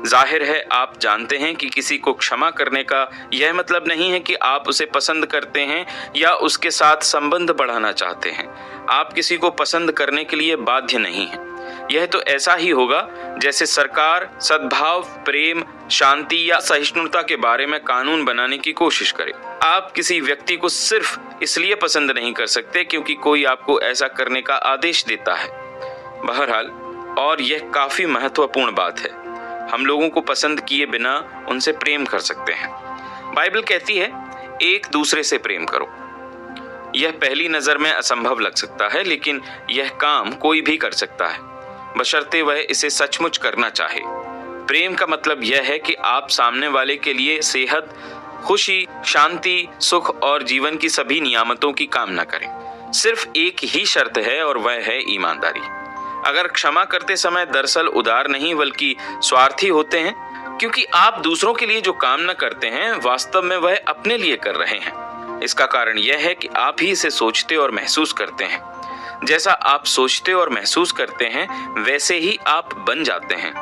जाहिर है आप जानते हैं कि किसी को क्षमा करने का यह मतलब नहीं है कि आप उसे पसंद करते हैं या उसके साथ संबंध बढ़ाना चाहते हैं। आप किसी को पसंद करने के लिए बाध्य नहीं हैं। यह तो ऐसा ही होगा जैसे सरकार सद्भाव, प्रेम, शांति या सहिष्णुता के बारे में कानून बनाने की कोशिश करे। आप किसी व्यक्ति को सिर्फ इसलिए पसंद नहीं कर सकते क्योंकि कोई आपको ऐसा करने का आदेश देता है। बहरहाल, और यह काफी महत्वपूर्ण बात है, हम लोगों को पसंद किए बिना उनसे प्रेम कर सकते हैं। बाइबल कहती है, एक दूसरे से प्रेम करो। यह पहली नजर में असंभव लग सकता है, लेकिन यह काम कोई भी कर सकता है, बशर्ते वह इसे सचमुच करना चाहे। प्रेम का मतलब यह है कि आप सामने वाले के लिए सेहत, खुशी, शांति, सुख और जीवन की सभी नियामतों की कामना करें। सिर्फ एक ही शर्त है और वह है ईमानदारी। अगर क्षमा करते समय दरअसल उदार नहीं बल्कि स्वार्थी होते हैं, क्योंकि आप दूसरों के लिए जो काम न करते हैं वास्तव में वह अपने लिए कर रहे हैं। इसका कारण यह है कि आप ही इसे सोचते और महसूस करते हैं। जैसा आप सोचते और महसूस करते हैं वैसे ही आप बन जाते हैं।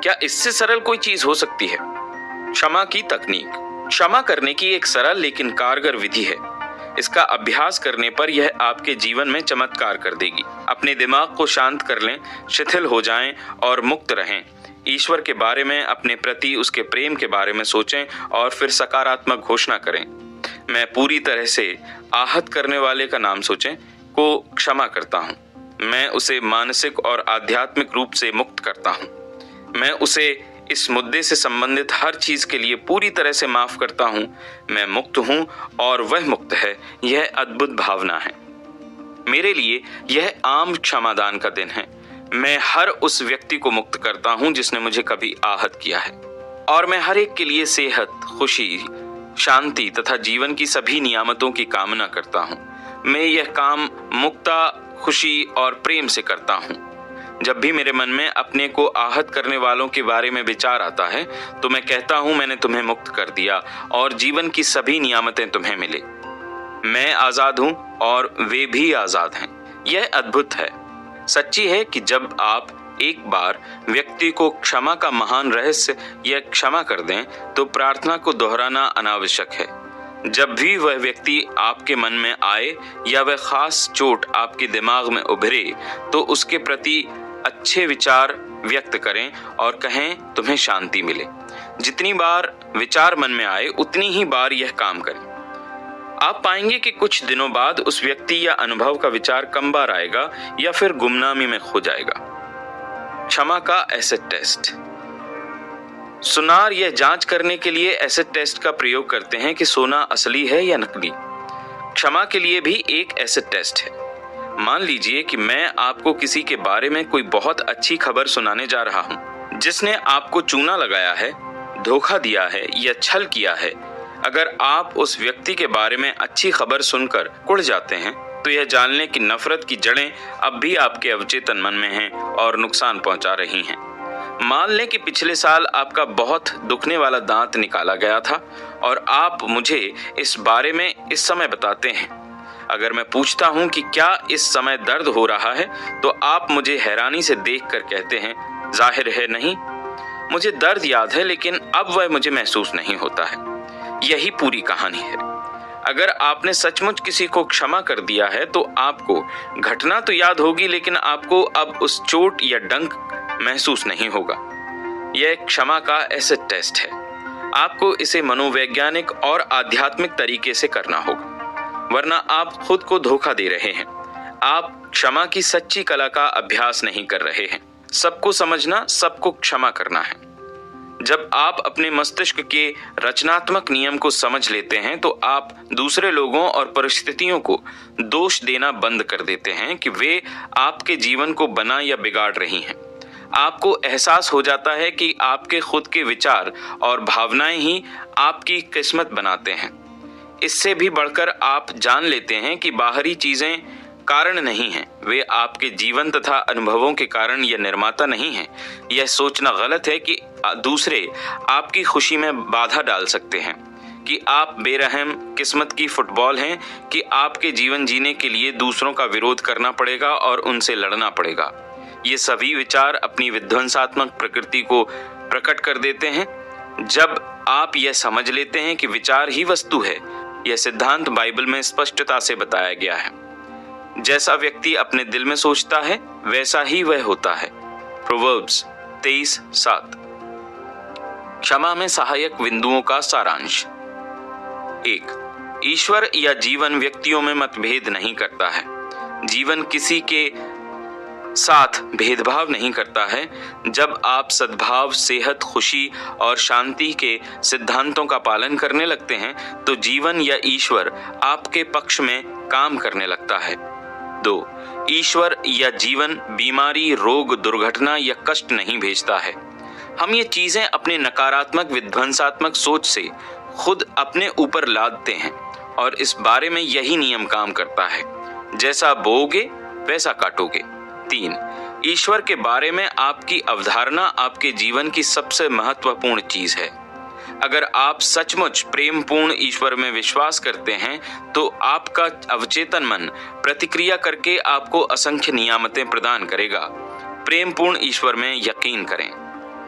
क्या इससे सरल कोई चीज हो सकती है? क्षमा की तकनीक। क्षमा करने की एक सरल लेकिन कारगर विधि है। इसका अभ्यास करने पर यह आपके जीवन में चमत्कार कर देगी। अपने दिमाग को शांत कर लें, शिथिल हो जाएं और मुक्त रहें। ईश्वर के बारे में, अपने प्रति उसके प्रेम के बारे में सोचें और फिर सकारात्मक घोषणा करें। मैं पूरी तरह से आहत करने वाले का नाम सोचें को क्षमा करता हूँ। मैं उसे मानसिक और आध्यात्मिक रूप से मुक्त करता हूँ। मैं उसे इस मुद्दे से संबंधित हर चीज के लिए पूरी तरह से माफ करता हूँ। मैं मुक्त हूँ और वह मुक्त है। यह अद्भुत भावना है। मेरे लिए यह आम क्षमादान का दिन है। मैं हर उस व्यक्ति को मुक्त करता हूँ जिसने मुझे कभी आहत किया है, और मैं हर एक के लिए सेहत, खुशी, शांति तथा जीवन की सभी नियामतों की कामना करता हूँ। मैं यह काम मुक्ता, खुशी और प्रेम से करता हूँ। जब भी मेरे मन में अपने को आहत करने वालों के बारे में विचार आता है तो मैं कहता हूँ, मैंने तुम्हें मुक्त कर दिया और जीवन की सभी नियामतें तुम्हें मिले। मैं आजाद हूँ और वे भी आजाद हैं। यह अद्भुत है। सच्ची है कि जब आप एक बार व्यक्ति को क्षमा का महान रहस्य या क्षमा कर दें तो प्रार्थना को दोहराना अनावश्यक है। जब भी वह व्यक्ति आपके मन में आए या वह खास चोट आपके दिमाग में उभरे तो उसके प्रति अच्छे विचार व्यक्त करें और कहें, तुम्हें शांति मिले। जितनी बार विचार मन में आए उतनी ही बार यह काम करें। आप पाएंगे कि कुछ दिनों बाद उस व्यक्ति या अनुभव का विचार कम बार आएगा या फिर गुमनामी में खो जाएगा। क्षमा का एसिड टेस्ट। सुनार यह जांच करने के लिए एसिड टेस्ट का प्रयोग करते हैं कि सोना असली है या नकली। क्षमा के लिए भी एक एसिड टेस्ट है। मान लीजिए कि मैं आपको किसी के बारे में कोई बहुत अच्छी खबर सुनाने जा रहा हूं, जिसने आपको चूना लगाया है, धोखा दिया है या छल किया है। अगर आप उस व्यक्ति के बारे में अच्छी खबर सुनकर कुढ़ जाते हैं तो यह जानने की नफरत की जड़ें अब भी आपके अवचेतन मन में हैं और नुकसान पहुंचा रही हैं। मान लें कि पिछले साल आपका बहुत दुखने वाला दांत निकाला गया था और आप मुझे इस बारे में इस समय बताते हैं। अगर मैं पूछता हूं कि क्या इस समय दर्द हो रहा है तो आप मुझे हैरानी से देखकर कहते हैं, जाहिर है नहीं, मुझे दर्द याद है लेकिन अब वह मुझे महसूस नहीं होता है। यही पूरी कहानी है। अगर आपने सचमुच किसी को क्षमा कर दिया है तो आपको घटना तो याद होगी लेकिन आपको अब उस चोट या डंक महसूस नहीं होगा। यह क्षमा का एसिड टेस्ट है। आपको इसे मनोवैज्ञानिक और आध्यात्मिक तरीके से करना होगा, वरना आप खुद को धोखा दे रहे हैं। आप क्षमा की सच्ची कला का अभ्यास नहीं कर रहे हैं। सबको समझना, सबको क्षमा करना है। जब आप अपने मस्तिष्क के रचनात्मक नियम को समझ लेते हैं तो आप दूसरे लोगों और परिस्थितियों को दोष देना बंद कर देते हैं कि वे आपके जीवन को बना या बिगाड़ रही हैं। आपको एहसास हो जाता है कि आपके खुद के विचार और भावनाएं ही आपकी किस्मत बनाते हैं। इससे भी बढ़कर आप जान लेते हैं कि बाहरी चीजें कारण नहीं हैं, वे आपके जीवन तथा अनुभवों के कारण या निर्माता नहीं हैं। यह सोचना गलत है कि दूसरे आपकी खुशी में बाधा डाल सकते हैं, कि आप बेरहम किस्मत की फुटबॉल हैं, कि आपके जीवन जीने के लिए दूसरों का विरोध करना पड़ेगा और उनसे लड़ना पड़ेगा। ये सभी विचार अपनी विध्वंसात्मक प्रकृति को प्रकट कर देते हैं। जब आप यह समझ लेते हैं कि विचार ही वस्तु है, यह सिद्धांत बाइबल में स्पष्टता से बताया गया है। जैसा व्यक्ति अपने दिल में सोचता है वैसा ही वह होता है। प्रोवर्ब्स 23:7। क्षमा में सहायक बिंदुओं का सारांश। 1. ईश्वर या जीवन व्यक्तियों में मतभेद नहीं करता है। जीवन किसी के साथ भेदभाव नहीं करता है। जब आप सद्भाव, सेहत, खुशी और शांति के सिद्धांतों का पालन करने लगते हैं तो जीवन या ईश्वर आपके पक्ष में काम करने लगता है। 2. ईश्वर या जीवन बीमारी, रोग, दुर्घटना या कष्ट नहीं भेजता है। हम ये चीजें अपने नकारात्मक विध्वंसात्मक सोच से खुद अपने ऊपर लादते हैं और इस बारे में यही नियम काम करता है, जैसा बोओगे वैसा काटोगे। 3. ईश्वर के बारे में आपकी अवधारणा आपके जीवन की सबसे महत्वपूर्ण चीज है। अगर आप सचमुच प्रेमपूर्ण ईश्वर में विश्वास करते हैं तो आपका अवचेतन मन प्रतिक्रिया करके आपको असंख्य नियामतें प्रदान करेगा। प्रेमपूर्ण ईश्वर में यकीन करें।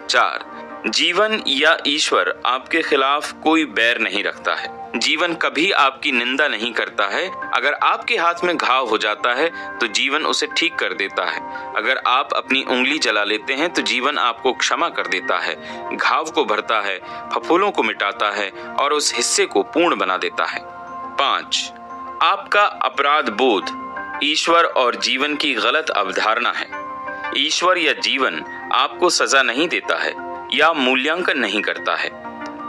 4. जीवन या ईश्वर आपके खिलाफ कोई बैर नहीं रखता है। जीवन कभी आपकी निंदा नहीं करता है। अगर आपके हाथ में घाव हो जाता है तो जीवन उसे ठीक कर देता है। अगर आप अपनी उंगली जला लेते हैं तो जीवन आपको क्षमा कर देता है, घाव को भरता है, फफूलों को मिटाता है और उस हिस्से को पूर्ण बना देता है। 5. आपका अपराध बोध ईश्वर और जीवन की गलत अवधारणा है। ईश्वर या जीवन आपको सजा नहीं देता है या मूल्यांकन नहीं करता है।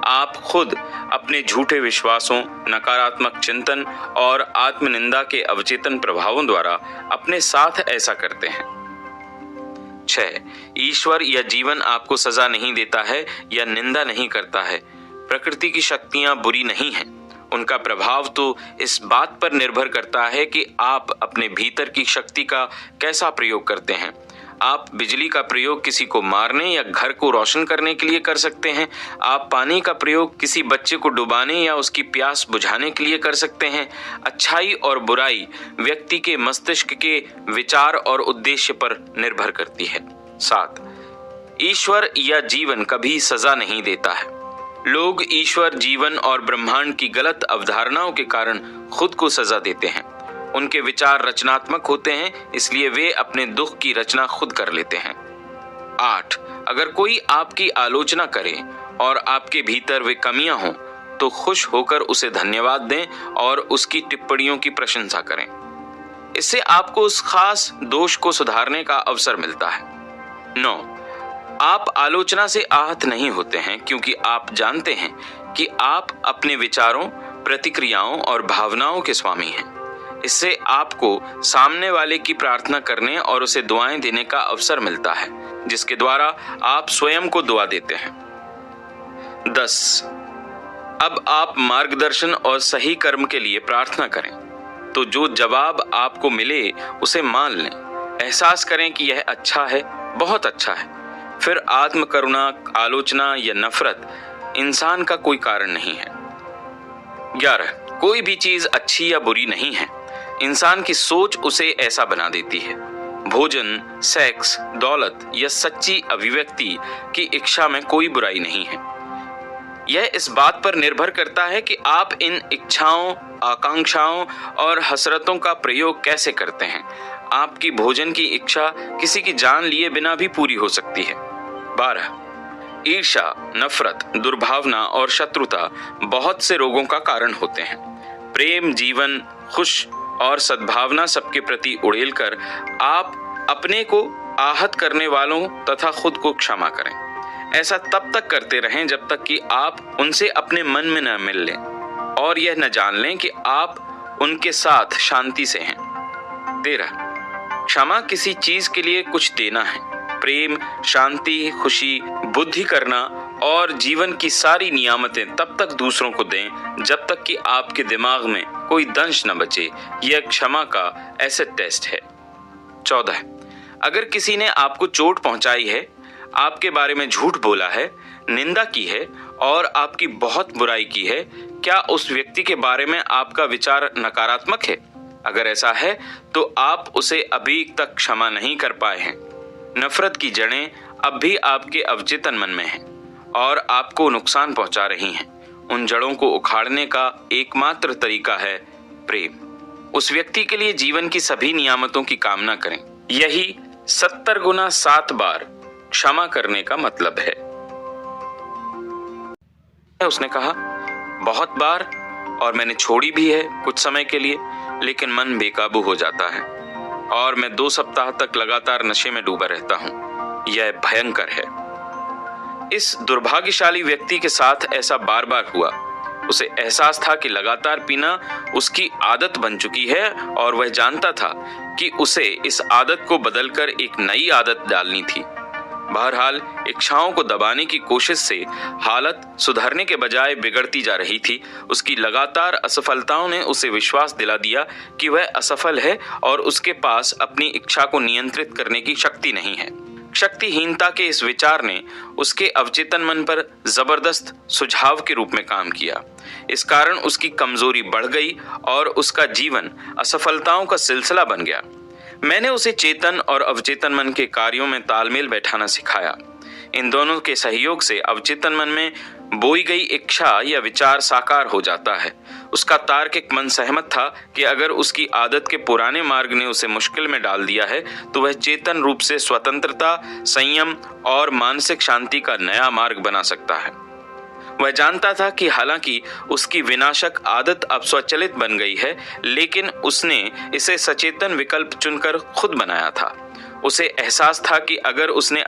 आप खुद अपने झूठे विश्वासों, नकारात्मक चिंतन और आत्मनिंदा के अवचेतन प्रभावों द्वारा अपने साथ ऐसा करते हैं। 6. ईश्वर या जीवन आपको सजा नहीं देता है या निंदा नहीं करता है। प्रकृति की शक्तियां बुरी नहीं हैं। उनका प्रभाव तो इस बात पर निर्भर करता है कि आप अपने भीतर की शक्ति का कैसा प्रयोग करते हैं। आप बिजली का प्रयोग किसी को मारने या घर को रोशन करने के लिए कर सकते हैं। आप पानी का प्रयोग किसी बच्चे को डुबाने या उसकी प्यास बुझाने के लिए कर सकते हैं। अच्छाई और बुराई व्यक्ति के मस्तिष्क के विचार और उद्देश्य पर निर्भर करती है। 7. ईश्वर या जीवन कभी सजा नहीं देता है। लोग ईश्वर, जीवन और ब्रह्मांड की गलत अवधारणाओं के कारण खुद को सजा देते हैं। उनके विचार रचनात्मक होते हैं, इसलिए वे अपने दुख की रचना खुद कर लेते हैं। 8. अगर कोई आपकी आलोचना करे और आपके भीतर वे कमियां हों तो खुश होकर उसे धन्यवाद दें और उसकी टिप्पणियों की प्रशंसा करें। इससे आपको उस खास दोष को सुधारने का अवसर मिलता है। 9. आप आलोचना से आहत नहीं होते हैं क्योंकि आप जानते हैं कि आप अपने विचारों, प्रतिक्रियाओं और भावनाओं के स्वामी हैं। इससे आपको सामने वाले की प्रार्थना करने और उसे दुआएं देने का अवसर मिलता है, जिसके द्वारा आप स्वयं को दुआ देते हैं। 10. अब आप मार्गदर्शन और सही कर्म के लिए प्रार्थना करें तो जो जवाब आपको मिले उसे मान लें। एहसास करें कि यह अच्छा है, बहुत अच्छा है। फिर आत्मकरुणा, आलोचना या नफरत इंसान का कोई कारण नहीं है। 11. कोई भी चीज अच्छी या बुरी नहीं है। इंसान की सोच उसे ऐसा बना देती है। भोजन, सेक्स, दौलत या सच्ची अभिव्यक्ति की इच्छा में कोई बुराई नहीं है। यह इस बात पर निर्भर करता है कि आप इन इच्छाओं, आकांक्षाओं और हसरतों का प्रयोग कैसे करते हैं। आपकी भोजन की इच्छा किसी की जान लिए बिना भी पूरी हो सकती है। 12. ईर्ष्या, नफरत, दुर्भावना और शत्रुता बहुत से रोगों का कारण होते हैं। प्रेम, जीवन, खुश और सद्भावना सबके प्रति उड़ेल कर आप अपने को आहत करने वालों तथा खुद को क्षमा करें। ऐसा तब तक करते रहें जब तक कि आप उनसे अपने मन में न मिल लें और यह न जान लें कि आप उनके साथ शांति से हैं। 13. क्षमा किसी चीज के लिए कुछ देना है। प्रेम, शांति, खुशी, बुद्धि करना और जीवन की सारी नियामतें तब तक दूसरों को दें जब तक कि आपके दिमाग में कोई दंश न बचे। यह क्षमा का एसिड टेस्ट है। 14, अगर किसी ने आपको चोट पहुंचाई है, आपके बारे में झूठ बोला है, निंदा की है और आपकी बहुत बुराई की है, क्या उस व्यक्ति के बारे में आपका विचार नकारात्मक है? अगर ऐसा है तो आप उसे अभी तक क्षमा नहीं कर पाए हैं। नफरत की जड़ें अब भी आपके अवचेतन मन में हैं और आपको नुकसान पहुंचा रही हैं। उन जड़ों को उखाड़ने का एकमात्र तरीका है प्रेम। उस व्यक्ति के लिए जीवन की सभी नियामतों की कामना करें। यही 70 गुना 7 बार क्षमा करने का मतलब है। उसने कहा, बहुत बार, और मैंने छोड़ी भी है कुछ समय के लिए, लेकिन मन बेकाबू हो जाता है और मैं 2 सप्ताह तक लगातार नशे में डूबा रहता हूं। यह भयंकर है। इस दुर्भाग्यशाली व्यक्ति के साथ ऐसा बार बार हुआ। उसे एहसास था कि लगातार पीना उसकी आदत बन चुकी है और वह जानता था कि उसे इस आदत को बदलकर एक नई आदत डालनी थी। बहरहाल इच्छाओं को दबाने की कोशिश से हालत सुधरने के बजाय बिगड़ती जा रही थी। उसकी लगातार असफलताओं ने उसे विश्वास दिला दिया कि वह असफल है और उसके पास अपनी इच्छा को नियंत्रित करने की शक्ति नहीं है। शक्तिहीनता के इस विचार ने उसके अवचेतन मन पर जबरदस्त सुझाव के रूप में काम किया। इस कारण उसकी कमजोरी बढ़ गई और उसका जीवन असफलताओं का सिलसिला बन गया। मैंने उसे चेतन और अवचेतन मन के कार्यों में तालमेल बैठाना सिखाया। इन दोनों के सहयोग से अवचेतन मन में बोई गई इच्छा या विचार साकार हो जाता है। उसका तार्किक मन सहमत था कि अगर उसकी आदत के पुराने मार्ग ने उसे मुश्किल में डाल दिया है तो वह चेतन रूप से स्वतंत्रता, संयम और मानसिक शांति का नया मार्ग बना सकता है। वह जानता था कि हालांकि उसकी विनाशक आदत अब स्वचालित बन गई है, लेकिन उसने इसे सचेतन विकल्प चुनकर खुद बनाया था। उसे एहसास था कि अगर उसने